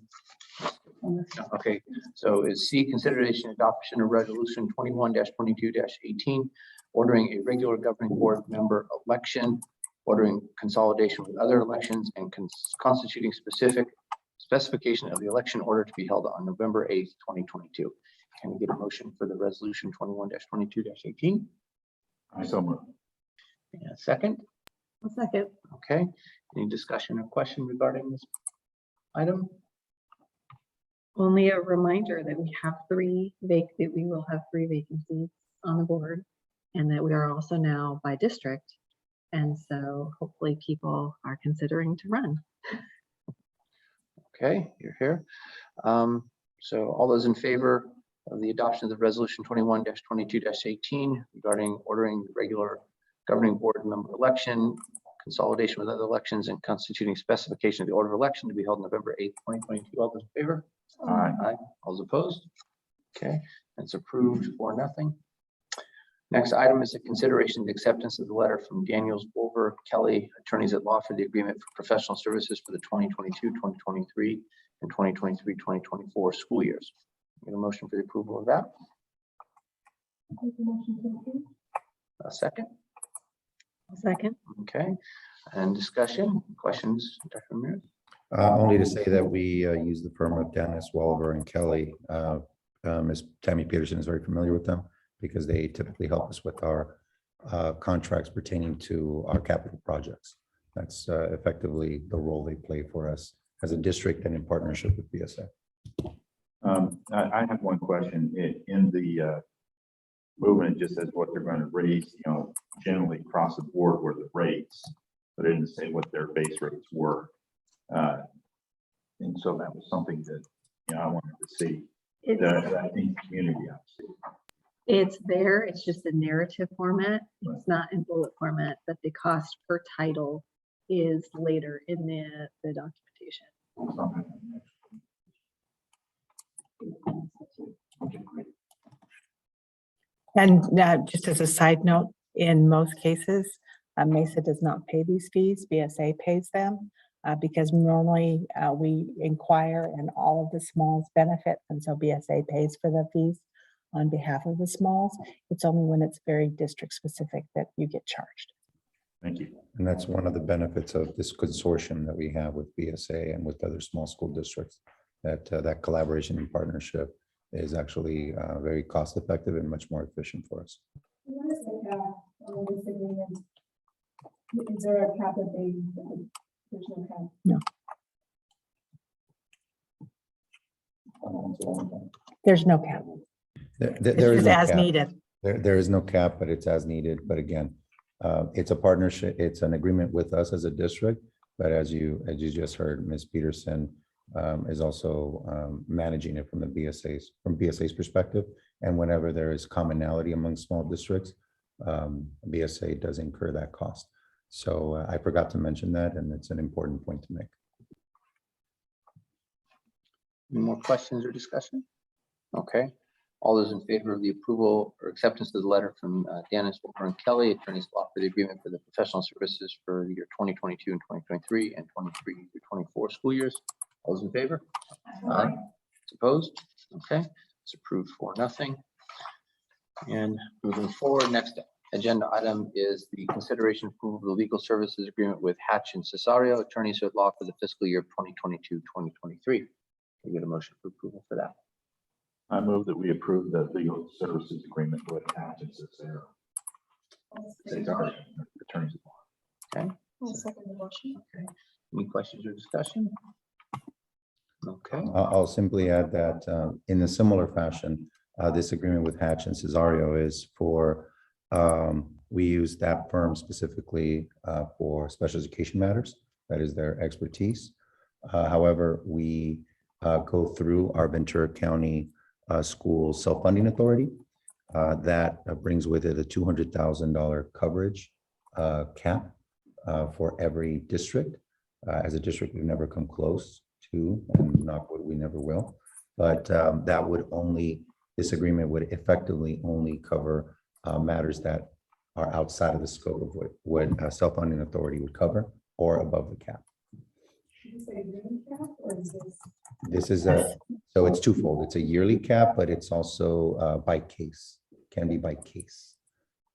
Okay, so is C, consideration adoption of resolution 21-22-18, ordering a regular governing board member election, ordering consolidation with other elections, and constituting specification of the election order to be held on November 8th, 2022. Can we get a motion for the resolution 21-22-18? I so move. And a second, I'll second. okay. Any discussion or question regarding this item? Only a reminder that we have we will have 3 vacancies on the board, and that we are also now by district. And so hopefully people are considering to run. Okay, you're here. So all those in favor of the adoption of the resolution 21-22-18 regarding ordering the regular governing board member election, consolidation with other elections, and constituting specification of the order of election to be held November 8th, 2022. All those in favor? Aye. Aye. All those opposed? Okay, that's approved for nothing. Next item is a consideration of the acceptance of the letter from Daniels, Wolver, Kelly, attorneys at law for the agreement for professional services for the 2022-2023 and 2023-2024 school years. Get a motion for the approval of that. A second. I'll second. Okay, and discussion, questions, Dr. Ramirez? Only to say that we use the firm of Dennis, Walver, and Kelly. Ms. Tammy Peterson is very familiar with them because they typically help us with our contracts pertaining to our capital projects. That's effectively the role they play for us as a district and in partnership with BSA. I have one question. In the movement, it just says what they're going to raise, generally across the board were the rates, but it didn't say what their base rates were. And so that was something that, I wanted to see. That I think the community obviously. It's there, it's just a narrative format. It's not in bullet format, but the cost per title is later in the documentation. And just as a side note, in most cases, Mesa does not pay these fees, BSA pays them. Because normally we inquire and all of the smalls benefit, and so BSA pays for the fees on behalf of the smalls. It's only when it's very district specific that you get charged. Thank you. And that's one of the benefits of this consortium that we have with BSA and with other small school districts, that that collaboration and partnership is actually very cost effective and much more efficient for us. What is the cap on this agreement? Is there a cap that there's no cap? No. There's no cap. There It's is no as cap. needed. There is no cap, but it's as needed. But again, it's a partnership. It's an agreement with us as a district. But as you just heard, Ms. Peterson is also managing it from BSA's perspective. And whenever there is commonality among small districts, BSA does incur that cost. So I forgot to mention that, and it's an important point to make. Any more questions or discussion? Okay. All those in favor of the approval or acceptance of the letter from Dennis, Wolfer, and Kelly, attorneys law for the agreement for the professional services for the year 2022 and 2023 and 23 through 24 school years. All those in favor? Aye. Opposed? Okay, it's approved for nothing. And moving forward, next agenda item is the consideration approval of the legal services agreement with Hatch and Cesario, attorneys at law for the fiscal year 2022-2023. Can we get a motion for approval for that? I move that we approve the legal services agreement with Atkinson Sarah. It's our attorneys. I'll second the motion. Any questions or discussion? Okay, I'll simply add that in a similar fashion, this agreement with Hatch and Cesario is for, we use that firm specifically for special education matters. That is their expertise. However, we go through our Ventura County School Self-Funding Authority. That brings with it a $200,000 coverage cap for every district. As a district, we've never come close to, and knock wood, we never will. But that would only, this agreement would effectively only cover matters that are outside of the scope of what a self-funding authority would cover or above the cap. Did you say yearly cap or is this? This is so it's twofold. It's a yearly cap, but it's also by case, can be by case,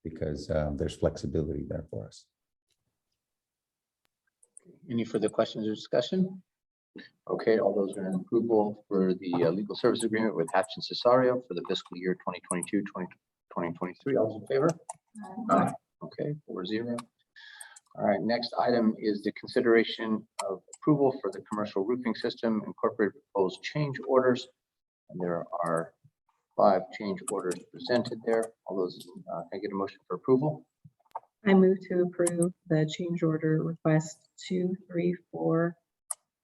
because there's flexibility there for us. any further questions or discussion? Okay, all those are in approval for the legal service agreement with Hatch and Cesario for the fiscal year 2022-2023. All those in favor? Aye. Okay, 4-0. All right, next item is the consideration of approval for the commercial roofing system incorporated proposed change orders. And there are 5 change orders presented there. All those, can I get a motion for approval? I move to approve the change order request 2, 3, 4,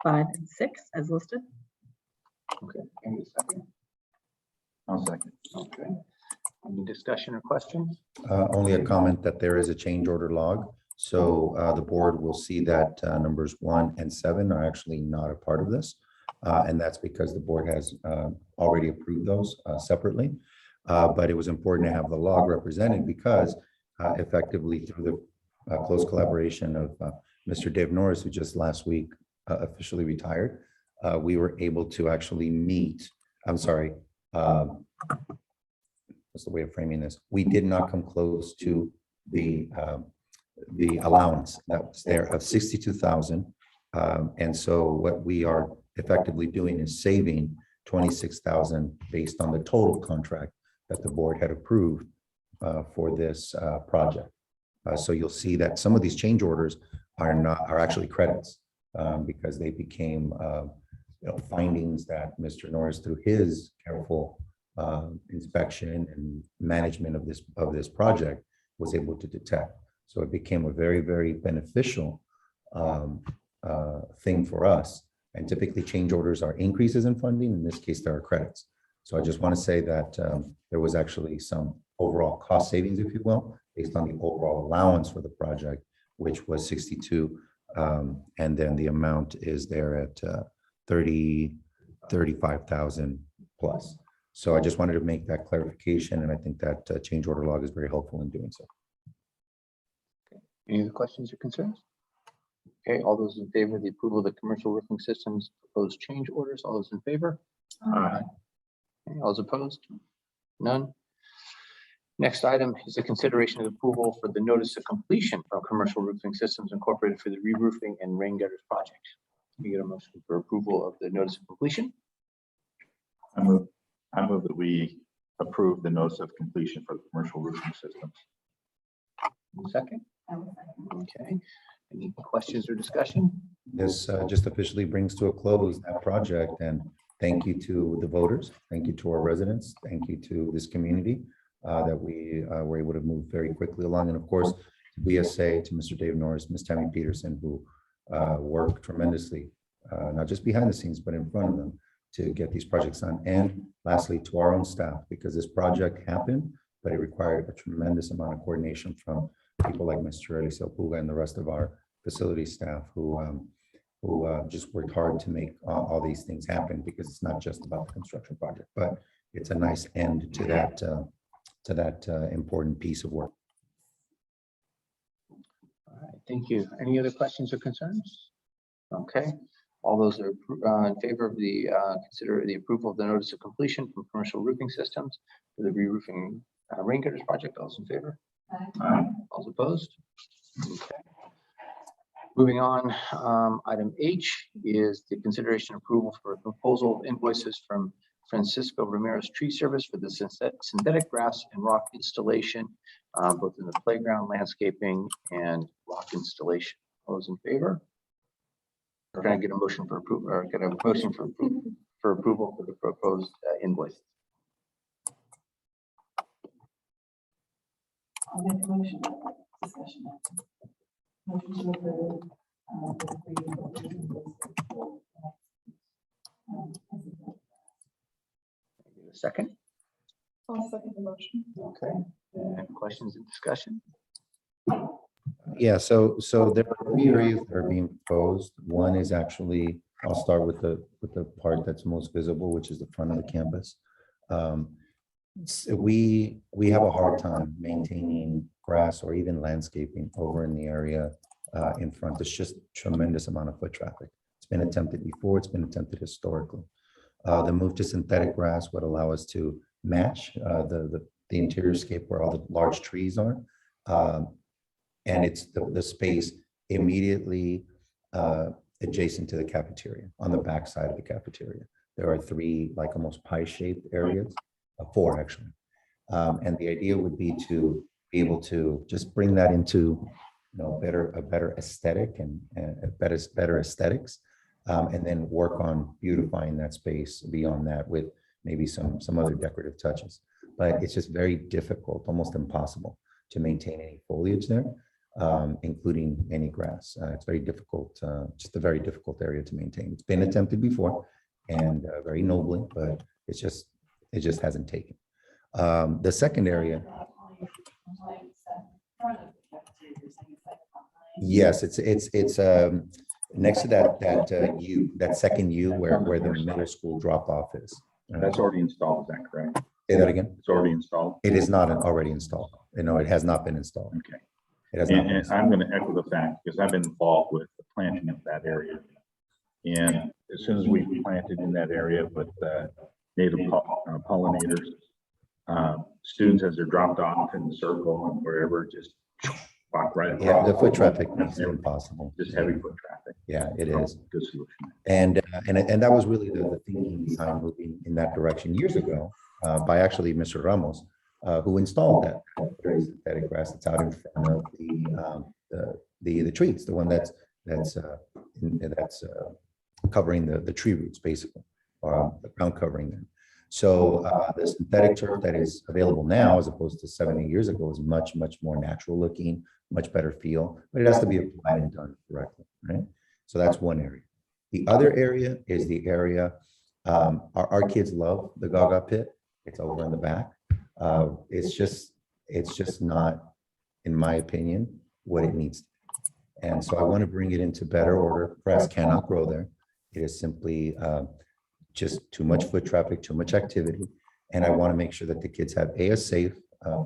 5, and 6 as listed. Okay, any second? I'll second. Okay. Any discussion or questions? Only a comment that there is a change order log. So the board will see that numbers 1 and 7 are actually not a part of this. And that's because the board has already approved those separately. But it was important to have the log represented because effectively through the close collaboration of Mr. Dave Norris, who just last week officially retired, we were able to actually meet, I'm sorry, what's the way of framing this? We did not come close to the allowance that was there of 62,000. And so what we are effectively doing is saving 26,000 based on the total contract that the board had approved for this project. So you'll see that some of these change orders are actually credits because they became findings that Mr. Norris, through his careful inspection and management of this project, was able to detect. So it became a very, very beneficial thing for us. And typically change orders are increases in funding. In this case, there are credits. So I just want to say that there was actually some overall cost savings, if you will, based on the overall allowance for the project, which was 62. And then the amount is there at 35,000 plus. So I just wanted to make that clarification. And I think that change order log is very helpful in doing so. Any other questions or concerns? Okay, all those in favor of the approval of the commercial roofing systems proposed change orders, all those in favor? Aye. Okay, all those opposed? None. Next item is the consideration of approval for the notice of completion of commercial roofing systems incorporated for the re-roofing and rain gutters project. Can we get a motion for approval of the notice of completion? I move that we approve the notice of completion for the commercial roofing systems. Second? I will second. Okay. Any questions or discussion? This just officially brings to a close that project, and thank you to the voters. Thank you to our residents. Thank you to this community that we were able to move very quickly along. And of course, to BSA, to Mr. Dave Norris, Ms. Tammy Peterson, who worked tremendously, not just behind the scenes, but in front of them to get these projects done. And lastly, to our own staff, because this project happened, but it required a tremendous amount of coordination from people like Mr. Leticia and the rest of our facility staff who just worked hard to make all these things happen, because it's not just about the construction project, but it's a nice end to that important piece of work. All right, thank you. Any other questions or concerns? Okay, all those are in favor of the consider the approval of the notice of completion from commercial roofing systems for the re-roofing rain gutters project. All those in favor? Aye. All those opposed? Okay. Moving on, item H is the consideration approval for a proposal of invoices from Francisco Ramirez Tree Service for the synthetic grass and rock installation, both in the playground, landscaping, and rock installation. All those in favor? Or can I get a motion for approval, or get a motion for approval for the proposed invoice? I'll make a motion. Discussion. Motion to approve. A second. I'll second the motion. Okay. Any questions and discussion? Yeah, so there are 3 areas that are being proposed. One is actually, I'll start with the part that's most visible, which is the front of the campus. So we have a hard time maintaining grass or even landscaping over in the area in front. There's just tremendous amount of foot traffic. It's been attempted before, it's been attempted historically. The move to synthetic grass would allow us to match the interior scape where all the large trees are. And it's the space immediately adjacent to the cafeteria, on the back side of the cafeteria. There are 3 like almost pie-shaped areas, 4 actually. And the idea would be to be able to just bring that into a better aesthetic and better aesthetics, and then work on beautifying that space beyond that with maybe some other decorative touches. But it's just very difficult, almost impossible, to maintain any foliage there, including any grass. It's very difficult, just a very difficult area to maintain. It's been attempted before and very nobly, but it just hasn't taken. The second area, yes, it's next to that second U where the middle school drop off is. That's already installed, is that correct? Say that again. It's already installed? It is not already installed. No, it has not been installed. Okay. It has not been And installed. I'm going to echo the fact, because I've been involved with the planting of that area. And as soon as we planted in that area with native pollinators, students, as they're dropped off in the circle and wherever, just walk right across. Yeah, the foot traffic makes it impossible. Just heavy foot traffic. Yeah, it is. Good solution. And that was really the thinking behind moving in that direction years ago by actually Mr. Ramos, who installed that very synthetic grass that's out in front of the trees, the one that's covering the tree roots basically, or the ground covering them. So the synthetic turf that is available now, as opposed to 7 or 8 years ago, is much more natural looking, much better feel, but it has to be applied and done correctly, right? So that's one area. The other area is the area, our kids love the Gaga pit. It's over in the back. It's just not, in my opinion, what it needs to be. And so I want to bring it into better order. Grass cannot grow there. It is simply just too much foot traffic, too much activity. And I want to make sure that the kids have A, a safe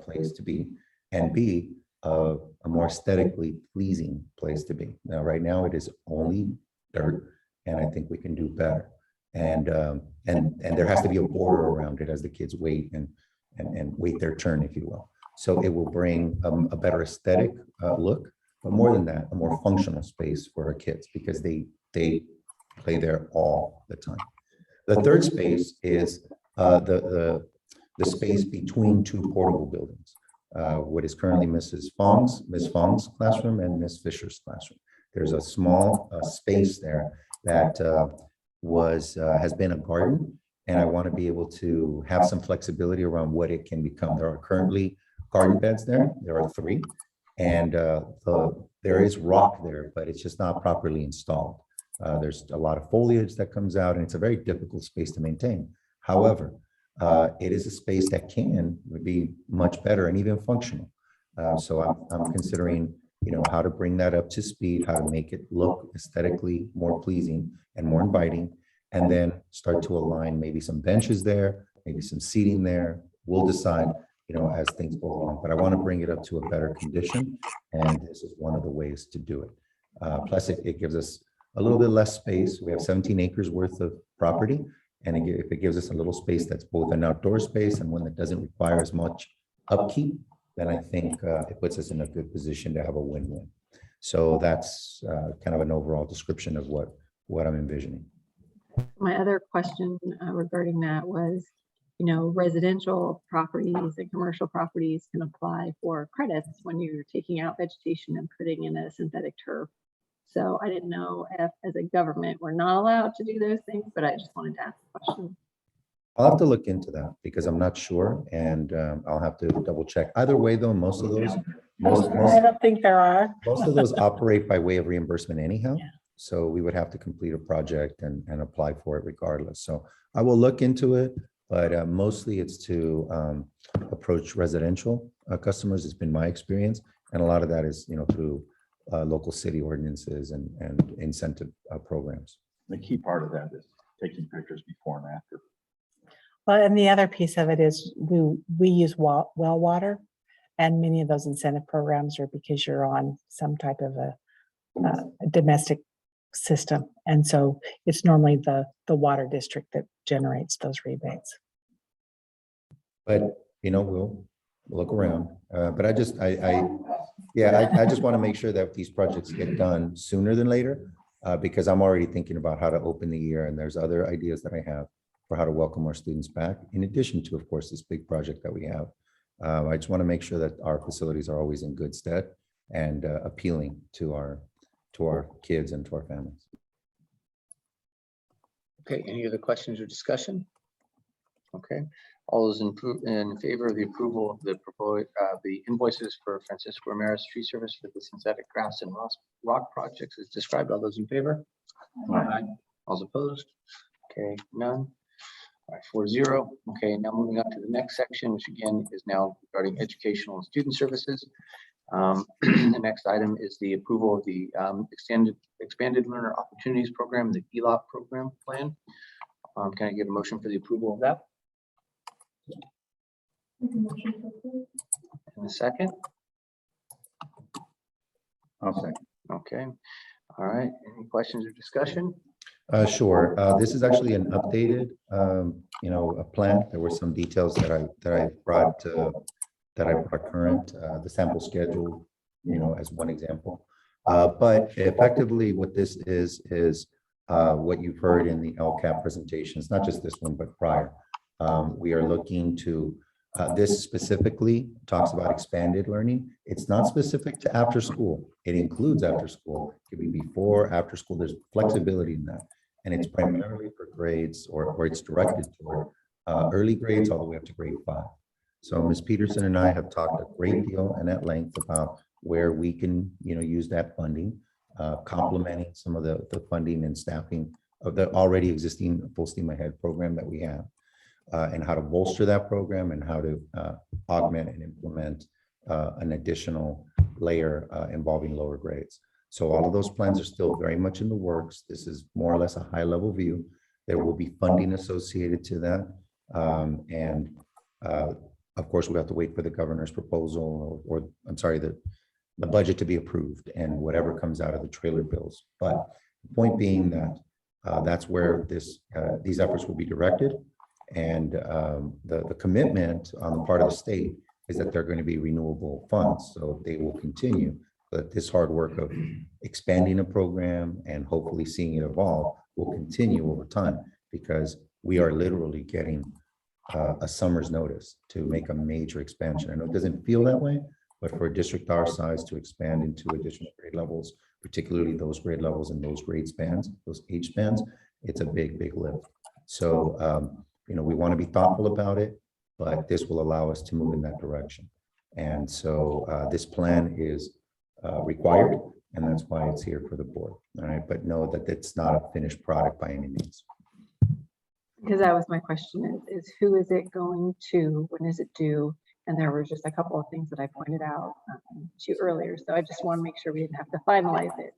place to be, and B, a more aesthetically pleasing place to be. Now, right now it is only dirt, and I think we can do better. And there has to be a border around it as the kids wait and wait their turn, if you will. So it will bring a better aesthetic look, but more than that, a more functional space for our kids, because they play there all the time. The third space is the space between 2 portable buildings, what is currently Ms. Fong's classroom and Ms. Fisher's classroom. There's a small space there that has been a garden, and I want to be able to have some flexibility around what it can become. There are currently garden beds there. There are 3, and there is rock there, but it's just not properly installed. There's a lot of foliage that comes out, and it's a very difficult space to maintain. However, it is a space that can be much better and even functional. So I'm considering, how to bring that up to speed, how to make it look aesthetically more pleasing and more inviting, and then start to align maybe some benches there, maybe some seating there. We'll decide, as things go along. But I want to bring it up to a better condition, and this is one of the ways to do it. Plus, it gives us a little bit less space. We have 17 acres worth of property. And if it gives us a little space that's both an outdoor space and one that doesn't require as much upkeep, then I think it puts us in a good position to have a win-win. So that's kind of an overall description of what I'm envisioning. My other question regarding that was, residential properties and commercial properties can apply for credits when you're taking out vegetation and putting in a synthetic turf. So I didn't know if, as a government, we're not allowed to do those things, but I just wanted to ask a question. I'll have to look into that because I'm not sure, and I'll have to double check. Either way, though, most of those, I don't think there are. most of those operate by way of reimbursement anyhow. Yeah. So we would have to complete a project and apply for it regardless. So I will look into it, but mostly it's to approach residential customers. It's been my experience. And a lot of that is, through local city ordinances and incentive programs. The key part of that is taking pictures before and after. Well, and the other piece of it is we use well water, and many of those incentive programs are because you're on some type of a domestic system. And so it's normally the water district that generates those rebates. But, we'll look around. But I just want to make sure that these projects get done sooner than later, because I'm already thinking about how to open the year, and there's other ideas that I have for how to welcome our students back, in addition to, of course, this big project that we have. I just want to make sure that our facilities are always in good stead and appealing to our kids and to our families. Okay, any other questions or discussion? Okay, all those in favor of the approval of the invoices for Francisco Ramirez Tree Service for the synthetic grass and rock projects as described, all those in favor? Aye. All those opposed? Okay, none. All right, 4-0. Okay, now moving on to the next section, which again is now regarding educational and student services. The next item is the approval of the expanded learner opportunities program, the ELOP program plan. Can I get a motion for the approval of that? Make a motion to approve. In a second. I'll say. Okay. All right. Any questions or discussion? Sure. This is actually an updated, a plan. There were some details that I brought current, the sample schedule, as one example. But effectively what this is what you've heard in the Lcap presentations, not just this one, but prior. We are looking to, this specifically talks about expanded learning. It's not specific to after school. It includes after school. It could be before, after school. There's flexibility in that. And it's primarily for grades or it's directed toward early grades all the way up to grade 5. So Ms. Peterson and I have talked a great deal and at length about where we can, use that funding, complementing some of the funding and staffing of the already existing full steam ahead program that we have, and how to bolster that program and how to augment and implement an additional layer involving lower grades. So all of those plans are still very much in the works. This is more or less a high level view. There will be funding associated to that. And of course, we have to wait for the governor's proposal or I'm sorry, the budget to be approved and whatever comes out of the trailer bills. But the point being that that's where these efforts will be directed. And the commitment on the part of the state is that they're going to be renewable funds. So they will continue. But this hard work of expanding a program and hopefully seeing it evolve will continue over time, because we are literally getting a summer's notice to make a major expansion. I know it doesn't feel that way, but for a district our size to expand into additional grade levels, particularly those grade levels and those grade spans, those age spans, it's a big, big lift. So, we want to be thoughtful about it, but this will allow us to move in that direction. And so this plan is required, and that's why it's here for the board. All right, but know that it's not a finished product by any means. Because that was my question is who is it going to, when is it due? And there were just a couple of things that I pointed out to you earlier. So I just want to make sure we didn't have to finalize it,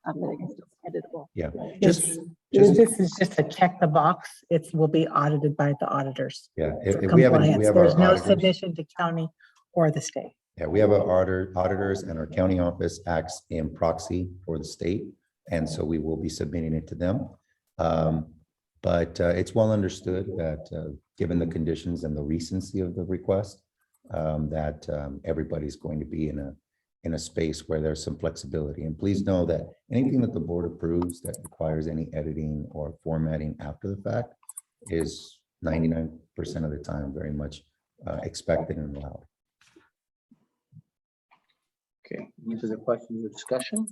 that it can still be editable. Yeah, This is just to check the box. It will be audited by the auditors. yeah. For If we have compliance. our There's no auditors. submission to county or the state. Yeah, we have our auditors, and our county office acts in proxy for the state. And so we will be submitting it to them. But it's well understood that given the conditions and the recency of the request, that everybody's going to be in a space where there's some flexibility. And please know that anything that the board approves that requires any editing or formatting after the fact is 99% of the time very much expected and allowed. Okay, any further questions or discussion?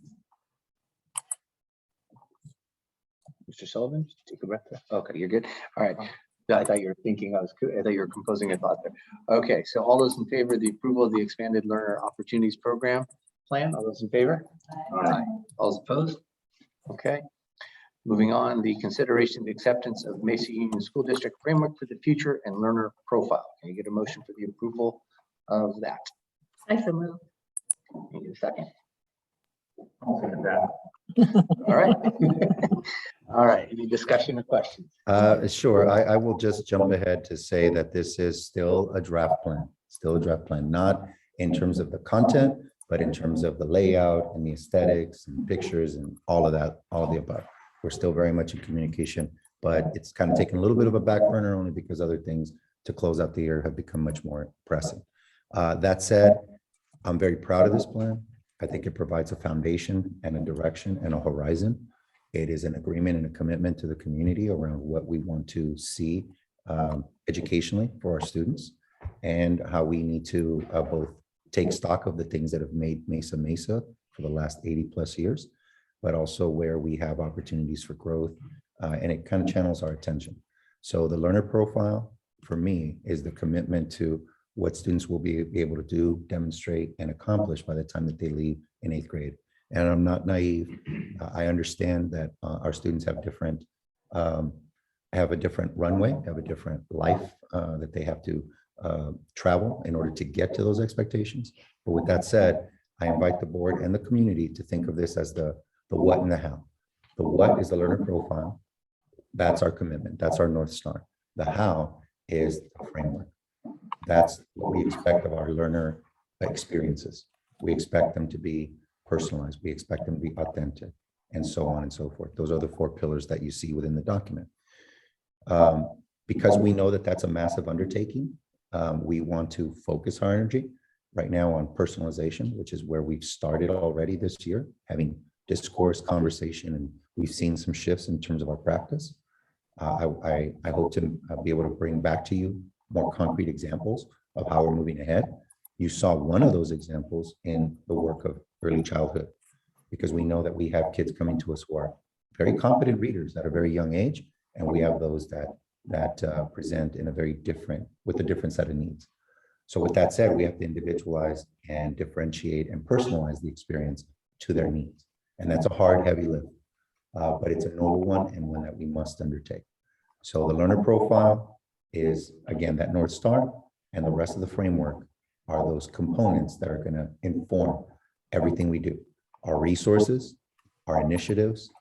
Mr. Sullivan, take a breath. Okay, you're good. All right. I thought you were thinking I thought you were composing a thought there. Okay, so all those in favor of the approval of the expanded learner opportunities program plan, all those in favor? Aye. All those opposed? Okay. Moving on, the consideration of the acceptance of Macy Union School District Framework for the Future and Learner Profile. Can you get a motion for the approval of that? I so move. Can you get a second? I'll second that. All right. All right, any discussion or questions? Sure, I will just jump ahead to say that this is still a draft plan, not in terms of the content, but in terms of the layout and the aesthetics and pictures and all of that, all of the above. We're still very much in communication, but it's kind of taken a little bit of a back burner only because other things to close out the year have become much more pressing. That said, I'm very proud of this plan. I think it provides a foundation and a direction and a horizon. It is an agreement and a commitment to the community around what we want to see educationally for our students and how we need to both take stock of the things that have made Mesa Mesa for the last 80+ years, but also where we have opportunities for growth, and it kind of channels our attention. So the learner profile for me is the commitment to what students will be able to do, demonstrate, and accomplish by the time that they leave in 8th grade. And I'm not naive. I understand that our students have different, have a different runway, have a different life that they have to travel in order to get to those expectations. But with that said, I invite the board and the community to think of this as the what and the how. The what is the learner profile. That's our commitment. That's our North Star. The how is the framework. That's what we expect of our learner experiences. We expect them to be personalized. We expect them to be authentic, and so on and so forth. Those are the 4 pillars that you see within the document. Because we know that that's a massive undertaking, we want to focus our energy right now on personalization, which is where we've started already this year, having discourse, conversation, and we've seen some shifts in terms of our practice. I hope to be able to bring back to you more concrete examples of how we're moving ahead. You saw one of those examples in the work of early childhood, because we know that we have kids coming to us who are very competent readers at a very young age, and we have those that present in a very different, with a different set of needs. So with that said, we have to individualize and differentiate and personalize the experience to their needs. And that's a hard, heavy lift, but it's a noble one and one that we must undertake. So the learner profile is, again, that North Star, and the rest of the framework are those components that are going to inform everything we do. Our resources, our initiatives,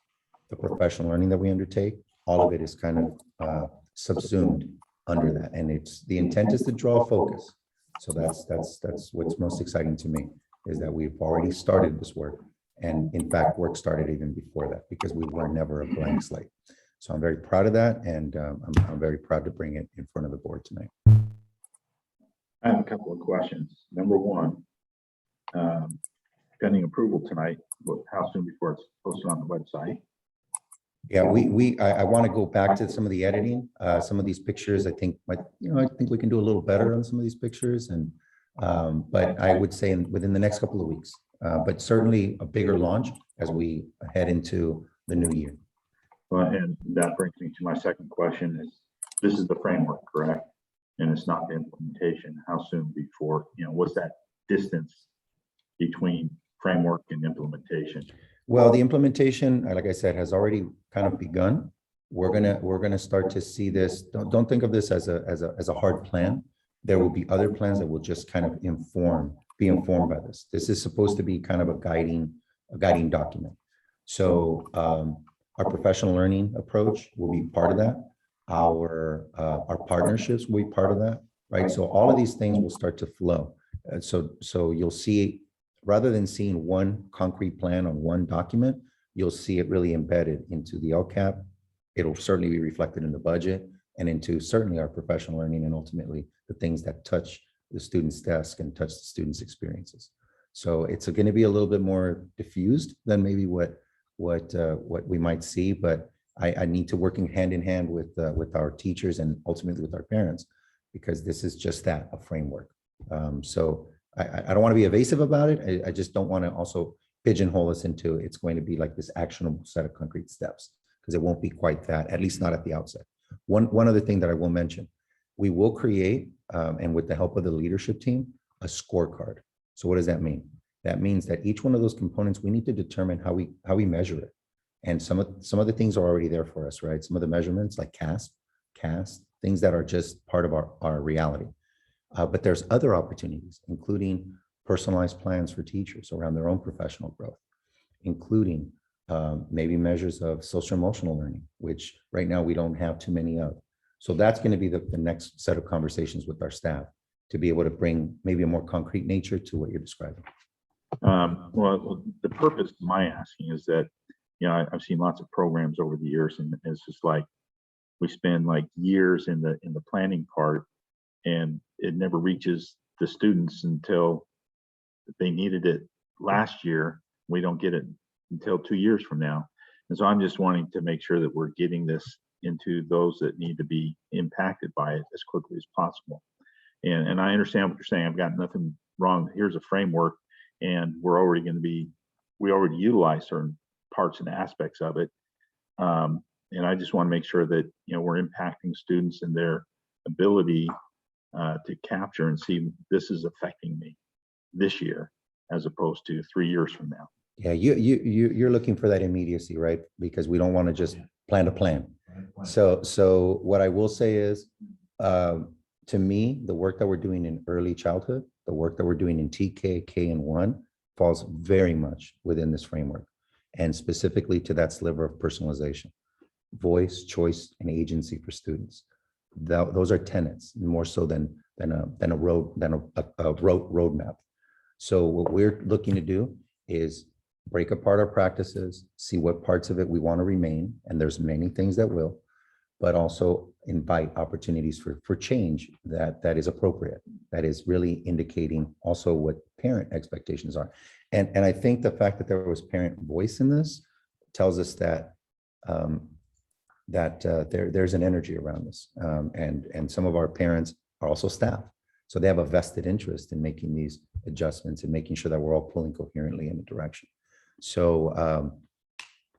the professional learning that we undertake, all of it is kind of subsumed under that. And it's, the intent is to draw focus. So that's what's most exciting to me, is that we've already started this work. And in fact, work started even before that, because we were never a blank slate. So I'm very proud of that, and I'm very proud to bring it in front of the board tonight. I have a couple of questions. Number one, pending approval tonight, how soon before it's posted on the website? Yeah, I want to go back to some of the editing. Some of these pictures, I think, I think we can do a little better on some of these pictures, and but I would say within the next couple of weeks. But certainly a bigger launch as we head into the new year. Well, and that brings me to my second question: is this is the framework, correct? And it's not the implementation. How soon before, what's that distance between framework and implementation? Well, the implementation, like I said, has already kind of begun. We're gonna start to see this. Don't think of this as a hard plan. There will be other plans that will just kind of be informed by this. This is supposed to be kind of a guiding document. So our professional learning approach will be part of that. Our partnerships will be part of that, right? So all of these things will start to flow. So you'll see, rather than seeing one concrete plan on one document, you'll see it really embedded into the Lcap. It'll certainly be reflected in the budget and into certainly our professional learning, and ultimately the things that touch the student's desk and touch the student's experiences. So it's going to be a little bit more diffused than maybe what we might see, but I need to working hand in hand with our teachers and ultimately with our parents, because this is just that, a framework. So I don't want to be evasive about it. I just don't want to also pigeonhole us into it's going to be like this actionable set of concrete steps, because it won't be quite that, at least not at the outset. One other thing that I will mention, we will create, and with the help of the leadership team, a scorecard. So what does that mean? That means that each one of those components, we need to determine how we measure it. And some of the things are already there for us, right? Some of the measurements like CAST, things that are just part of our reality. But there's other opportunities, including personalized plans for teachers around their own professional growth, including maybe measures of social emotional learning, which right now we don't have too many of. So that's going to be the next set of conversations with our staff to be able to bring maybe a more concrete nature to what you're describing. Well, the purpose of my asking is that, I've seen lots of programs over the years, and it's just like we spend like years in the planning part, and it never reaches the students until they needed it last year. We don't get it until 2 years from now. And so I'm just wanting to make sure that we're getting this into those that need to be impacted by it as quickly as possible. And I understand what you're saying. I've got nothing wrong. Here's a framework, and we already utilize certain parts and aspects of it. And I just want to make sure that, we're impacting students and their ability to capture and see this is affecting me this year, as opposed to 3 years from now. Yeah, you're looking for that immediacy, right? Because we don't want to just plan to plan. So what I will say is, to me, the work that we're doing in early childhood, the work that we're doing in TK, K, and 1 falls very much within this framework, and specifically to that sliver of personalization, voice, choice, and agency for students. Those are tenets more so than a roadmap. So what we're looking to do is break apart our practices, see what parts of it we want to remain, and there's many things that will, but also invite opportunities for change that is appropriate, that is really indicating also what parent expectations are. And I think the fact that there was parent voice in this tells us that there's an energy around this, and some of our parents are also staff, so they have a vested interest in making these adjustments and making sure that we're all pulling coherently in a direction. So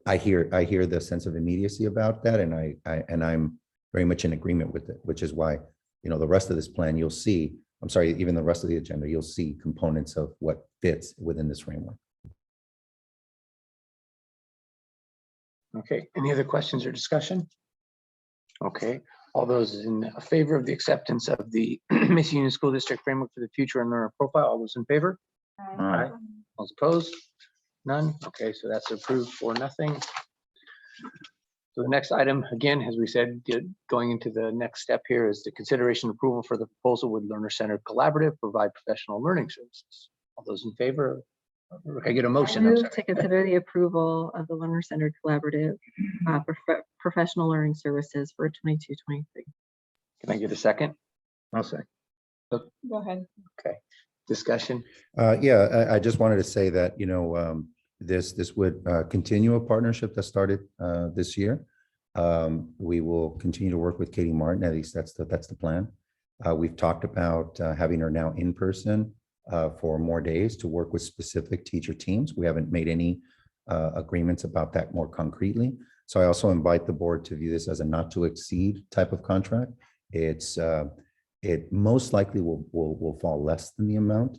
I hear the sense of immediacy about that, and I'm very much in agreement with it, which is why, the rest of this plan you'll see, even the rest of the agenda, you'll see components of what fits within this framework. Okay, any other questions or discussion? Okay, all those in favor of the acceptance of the Macy Union School District Framework for the Future and Learner Profile, all those in favor? Aye. All those opposed? None? Okay, so that's approved for nothing. So the next item, again, as we said, going into the next step here is the consideration approval for the proposal with Learner Centered Collaborative, provide professional learning services. All those in favor? Can I get a motion? I'm Move sorry. to consider the approval of the Learner Centered Collaborative professional learning services for 22-23. Can I get a second? I'll say. Go ahead. Okay, discussion. I just wanted to say that, this would continue a partnership that started this year. We will continue to work with Katie Martin, at least that's the plan. We've talked about having her now in person for more days to work with specific teacher teams. We haven't made any agreements about that more concretely. So I also invite the board to view this as a not to exceed type of contract. It most likely will fall less than the amount,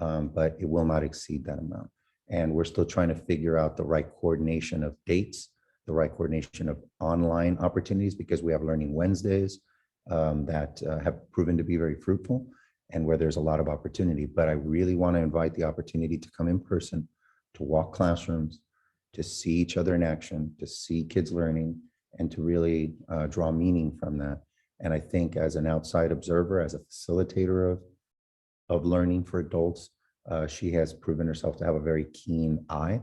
but it will not exceed that amount. And we're still trying to figure out the right coordination of dates, the right coordination of online opportunities, because we have Learning Wednesdays that have proven to be very fruitful and where there's a lot of opportunity. But I really want to invite the opportunity to come in person, to walk classrooms, to see each other in action, to see kids learning, and to really draw meaning from that. And I think as an outside observer, as a facilitator of learning for adults, she has proven herself to have a very keen eye,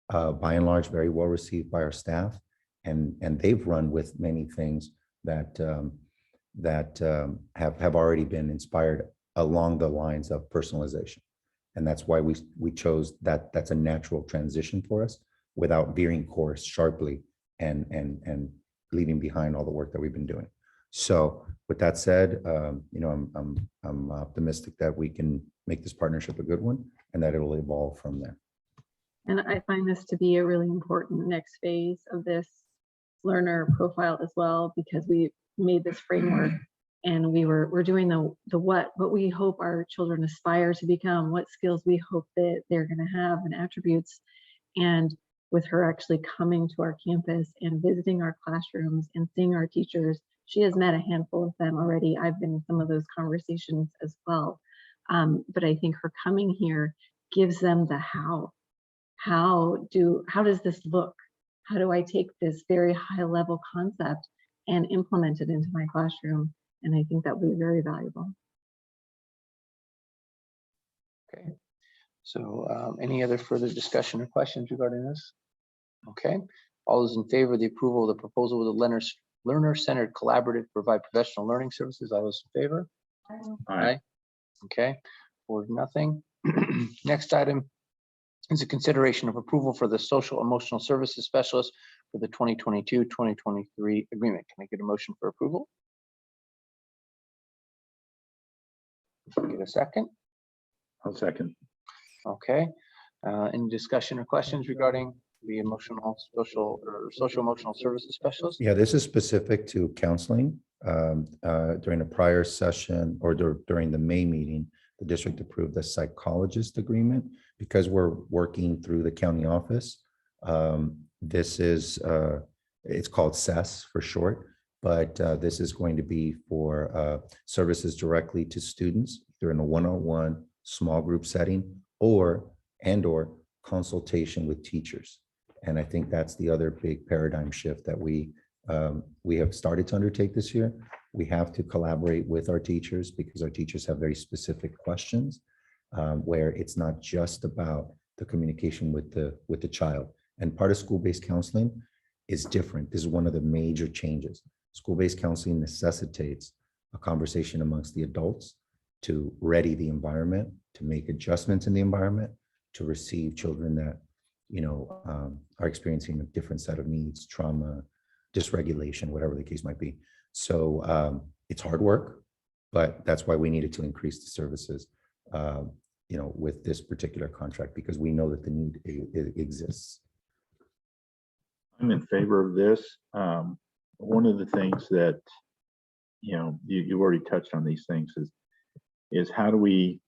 by and large, very well received by our staff. And they've run with many things that have already been inspired along the lines of personalization. And that's why we chose that. That's a natural transition for us without veering course sharply and leaving behind all the work that we've been doing. So with that said, I'm optimistic that we can make this partnership a good one and that it'll evolve from there. And I find this to be a really important next phase of this learner profile as well, because we made this framework and we're doing the what we hope our children aspire to become, what skills we hope that they're going to have and attributes. And with her actually coming to our campus and visiting our classrooms and seeing our teachers, she has met a handful of them already. I've been in some of those conversations as well. But I think her coming here gives them the how. How does this look? How do I take this very high level concept and implement it into my classroom? And I think that would be very valuable. Okay. So any other further discussion or questions regarding this? Okay. All those in favor of the approval of the proposal with the learner-centered collaborative to provide professional learning services, all those in favor? Aye. Okay. 4-0. Next item is a consideration of approval for the social emotional services specialist for the 2022-2023 agreement. Can I get a motion for approval? Get a second? I'll second. Okay. Any discussion or questions regarding the social emotional services specialist? Yeah, this is specific to counseling. During a prior session or during the May meeting, the district approved a psychologist agreement because we're working through the county office. This is, it's called SES for short, but this is going to be for services directly to students, either in a one-on-one small group setting or consultation with teachers. And I think that's the other big paradigm shift that we have started to undertake this year. We have to collaborate with our teachers because our teachers have very specific questions where it's not just about the communication with the child. And part of school-based counseling is different. This is one of the major changes. School-based counseling necessitates a conversation amongst the adults to ready the environment, to make adjustments in the environment, to receive children that are experiencing a different set of needs, trauma, dysregulation, whatever the case might be. So it's hard work, but that's why we needed to increase the services, with this particular contract, because we know that the need exists. I'm in favor of this. One of the things that, you've already touched on these things is how do we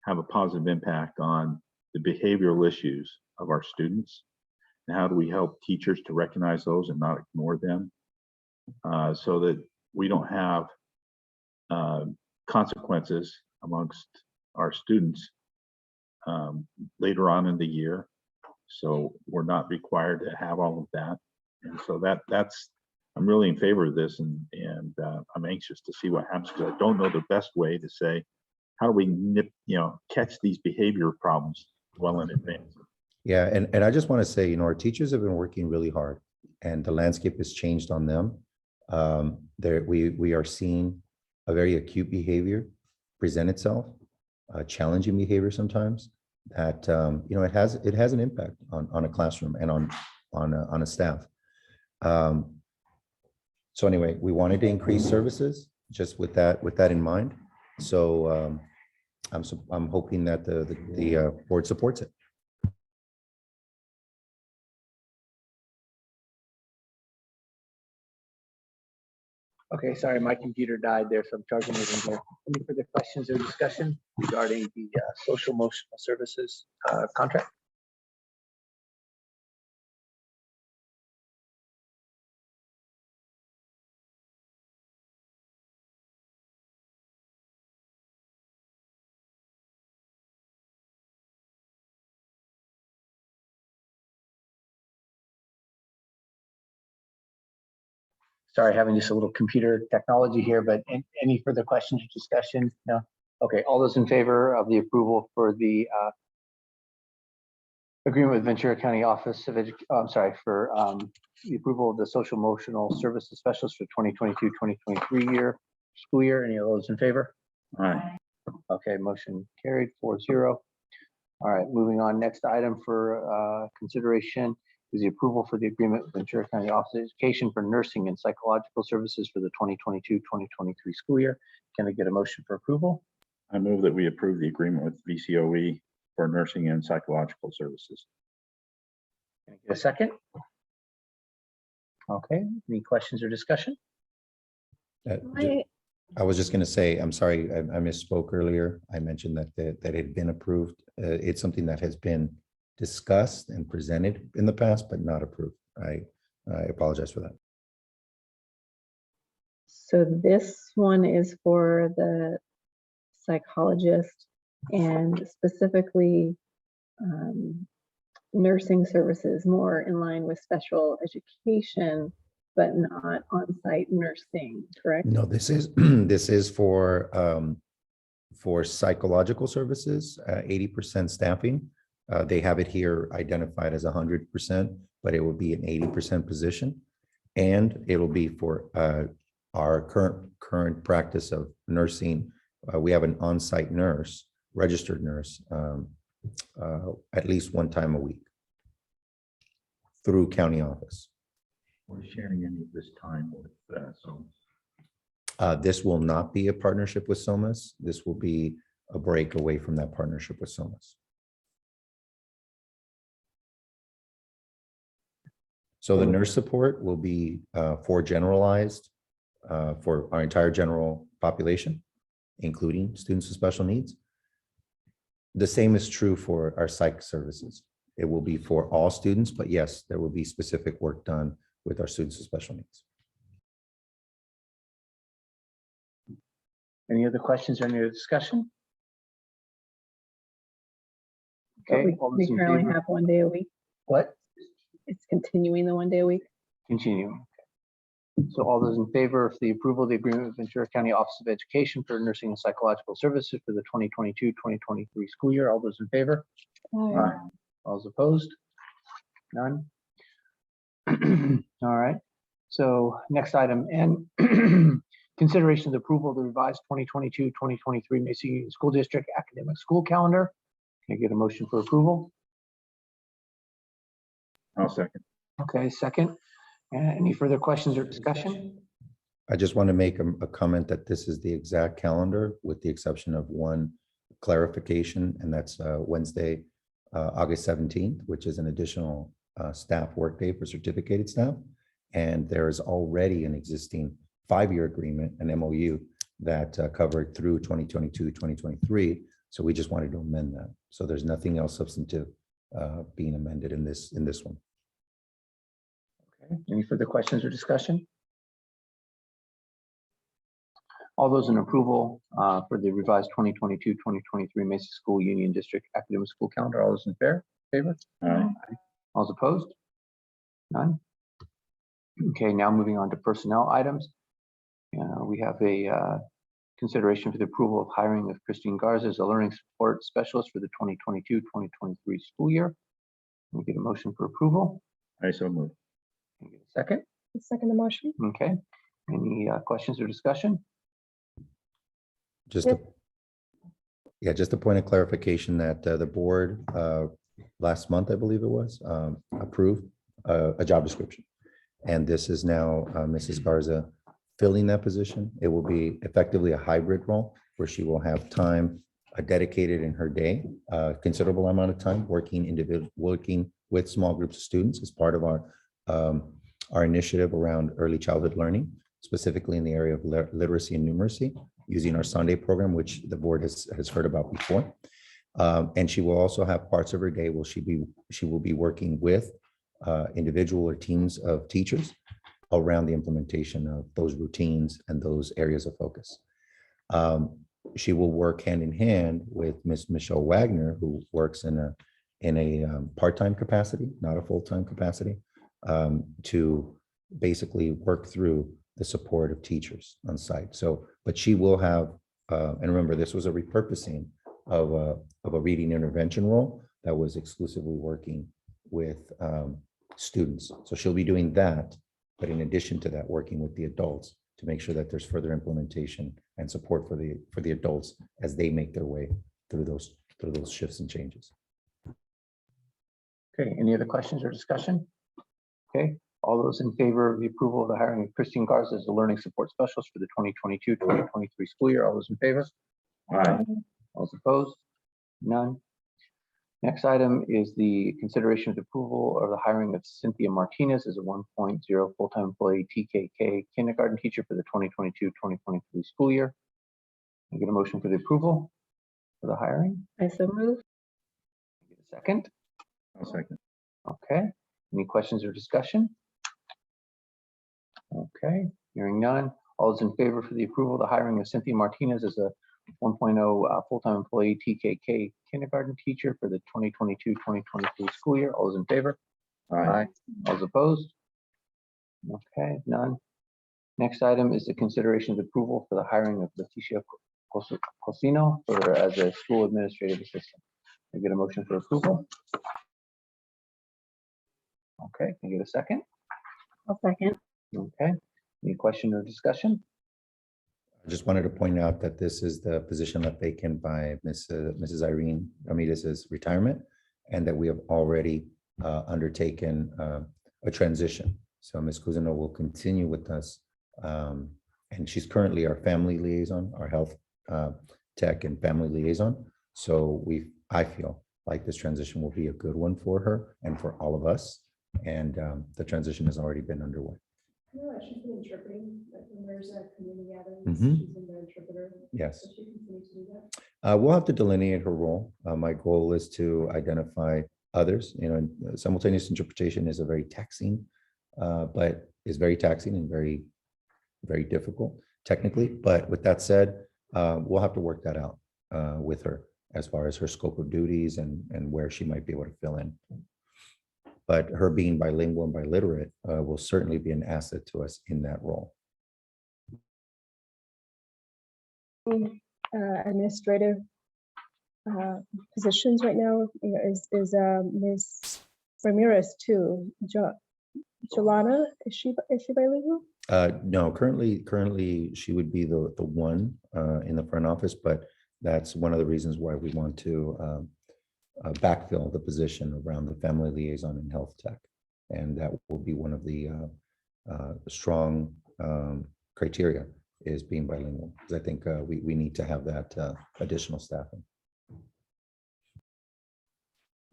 have a positive impact on the behavioral issues of our students? And how do we help teachers to recognize those and not ignore them so that we don't have consequences amongst our students later on in the year. So we're not required to have all of that. And so that's, I'm really in favor of this, and I'm anxious to see what happens, because I don't know the best way to say, how do we catch these behavior problems well in advance. Yeah, and I just want to say, our teachers have been working really hard, and the landscape has changed on them. We are seeing a very acute behavior present itself, challenging behavior sometimes. That it has an impact on a classroom and on a staff. So anyway, we wanted to increase services just with that in mind. So I'm hoping that the board supports it. Okay, sorry, my computer died there, so I'm charging it in here. Any further questions or discussion regarding the social emotional services contract? Sorry, having just a little computer technology here, but any further questions or discussion? No? Okay, all those in favor of the approval for the agreement with Ventura County Office of for the approval of the social emotional services specialist for 2022-2023 school year. Any of those in favor? All right. Okay, motion carried 4-0. All right, moving on. Next item for consideration is the approval for the agreement with Ventura County Office of Education for nursing and psychological services for the 2022-2023 school year. Can I get a motion for approval? I move that we approve the agreement with VCOE for nursing and psychological services. Can I get a second? Okay, any questions or discussion? I was just going to say, I'm sorry, I misspoke earlier. I mentioned that it had been approved. It's something that has been discussed and presented in the past, but not approved. I apologize for that. So this one is for the psychologist and specifically nursing services, more in line with special education, but not on-site nursing, correct? No, this is this is for psychological services, 80% staffing. They have it here identified as 100%, but it will be an 80% position. And it'll be for our current practice of nursing. We have an on-site nurse, registered nurse, at least one time a week through county office. We're sharing any of this time with, so. This will not be a partnership with SOMAS. This will be a break away from that partnership with SOMAS. So the nurse support will be for generalized, for our entire general population, including students with special needs. The same is true for our psych services. It will be for all students, but yes, there will be specific work done with our students with special needs. Any other questions or any other discussion? But Okay, all we those in currently favor? have 1 day a week. What? It's continuing the 1 day a week. Continuing. So all those in favor of the approval of the agreement with Ventura County Office of Education for nursing and psychological services for the 2022-2023 school year, all those in favor? Aye. All those opposed? None? All right, so next item, and consideration of the approval of the revised 2022-2023 Macy Union School District academic school calendar. Can I get a motion for approval? I'll second. Okay, second. Any further questions or discussion? I just want to make a comment that this is the exact calendar with the exception of one clarification, and that's Wednesday, August 17th, which is an additional staff workday for certificated staff. And there is already an existing 5-year agreement, an MOU that covered through 2022, 2023. So we just wanted to amend that. So there's nothing else substantive being amended in this one. Okay. Any further questions or discussion? All those in approval for the revised 2022-2023 Mesa School Union District academic school calendar, all those in favor? Aye. All those opposed? None? Okay, now moving on to personnel items. We have a consideration for the approval of hiring of Christine Garza as a learning support specialist for the 2022-2023 school year. Can we get a motion for approval? I so move. Can we get a second? Second the motion. Okay. Any questions or discussion? Just a point of clarification that the board last month, I believe it was, approved a job description. And this is now Mrs. Garza filling that position. It will be effectively a hybrid role where she will have time dedicated in her day, considerable amount of time working with small groups of students as part of our initiative around early childhood learning, specifically in the area of literacy and numeracy, using our Sunday program, which the board has heard about before. And she will also have parts of her day where she will be working with individual or teams of teachers around the implementation of those routines and those areas of focus. She will work hand in hand with Ms. Michelle Wagner, who works in a part-time capacity, not a full-time capacity, to basically work through the support of teachers on site. So, but she will have, and remember, this was a repurposing of a reading intervention role that was exclusively working with students. So she'll be doing that, but in addition to that, working with the adults to make sure that there's further implementation and support for the adults as they make their way through those shifts and changes. Okay, any other questions or discussion? Okay, all those in favor of the approval of the hiring of Christine Garza as the Learning Support Specialist for the 2022-2023 school year, all those in favor? Aye. All those opposed? None. Next item is the consideration of the approval of the hiring of Cynthia Martinez as a 1.0 full-time employee TKK kindergarten teacher for the 2022-2023 school year. Can I get a motion for the approval for the hiring? I so move. Get a second? I'll second. Okay, any questions or discussion? Okay, hearing none. All those in favor for the approval of the hiring of Cynthia Martinez as a 1.0 full-time employee TKK kindergarten teacher for the 2022-2023 school year. All those in favor? Aye. All those opposed? Okay, none. Next item is the consideration of approval for the hiring of Leticia Cosino as a school administrative assistant. Can I get a motion for approval? Okay, can I get a second? I'll second. Okay, any question or discussion? I just wanted to point out that this is the position left vacant by Mrs. Irene Ramirez's retirement, and that we have already undertaken a transition. So Ms. Cusino will continue with us, and she's currently our family liaison, our health tech and family liaison. So I feel like this transition will be a good one for her and for all of us, and the transition has already been underway. No, she's been interpreting, like when there's a community gathering, Mhm. she's been the interpreter. Yes. Does she continue to do that? We'll have to delineate her role. My goal is to identify others. You know, simultaneous interpretation is a very taxing, but is very taxing and very, very difficult technically. But with that said, we'll have to work that out with her as far as her scope of duties and where she might be able to fill in. But her being bilingual and biliterate will certainly be an asset to us in that role. Administrative positions right now, you know, is Ms. Ramirez too. Jolana, is she bilingual? No, currently she would be the one in the front office, but that's one of the reasons why we want to backfill the position around the family liaison and health tech. And that will be one of the strong criteria is being bilingual. Because I think we need to have that additional staffing.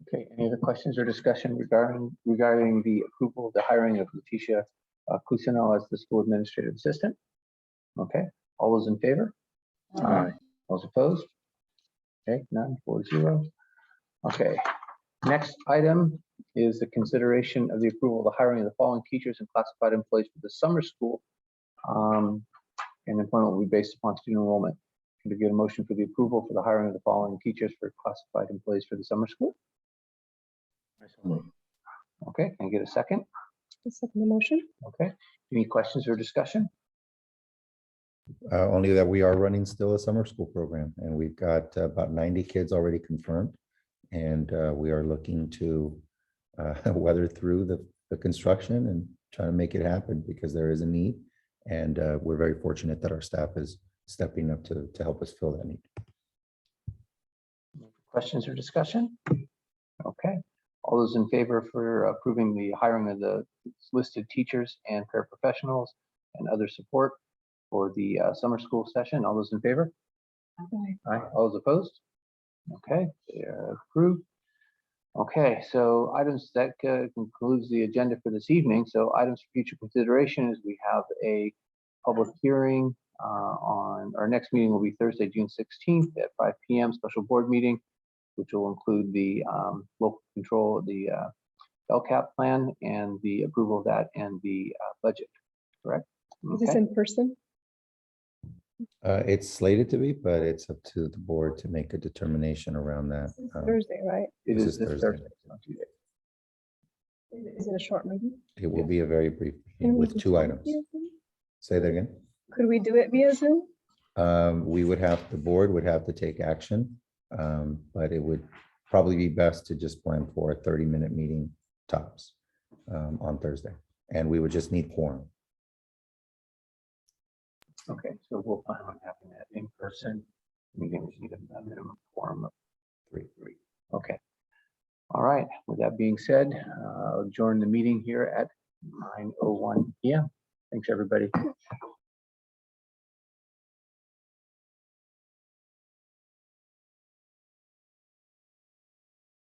Okay, any other questions or discussion regarding the approval of the hiring of Leticia Cusino as the school administrative assistant? Okay, all those in favor? Aye. All those opposed? Okay, none, 4-0. Okay, next item is the consideration of the approval of the hiring of the following teachers and classified employees for the summer school. And employment will be based upon student enrollment. Can we get a motion for the approval for the hiring of the following teachers for classified employees for the summer school? Okay, can I get a second? The second motion. Okay, any questions or discussion? Only that we are running still a summer school program, and we've got about 90 kids already confirmed. And we are looking to weather through the construction and try to make it happen because there is a need. And we're very fortunate that our staff is stepping up to help us fill that need. Questions or discussion? Okay, all those in favor for approving the hiring of the listed teachers and paraprofessionals and other support for the summer school session, all those in favor? Aye. All those opposed? Okay, they are approved. Okay, so items that concludes the agenda for this evening. So items for future consideration is we have a public hearing on our next meeting will be Thursday, June 16th at 5 p.m. special board meeting, which will include the local control, the Lcap plan and the approval of that and the budget, correct? Is this in person? It's slated to be, but it's up to the board to make a determination around that. Thursday, right? It This is is this Thursday. Thursday. Not 2 days. Is it a short meeting? It will be a very brief Can we with do 2 it items. via Zoom? Say that again. Could we do it via Zoom? The board would have to take action, but it would probably be best to just plan for a 30-minute meeting tops on Thursday. And we would just need quorum. Okay, so we'll plan on having that in person. Meeting, we need a minimum quorum of 3. Okay. All right, with that being said, I'll adjourn the meeting here at 9:01 PM. Thanks, everybody.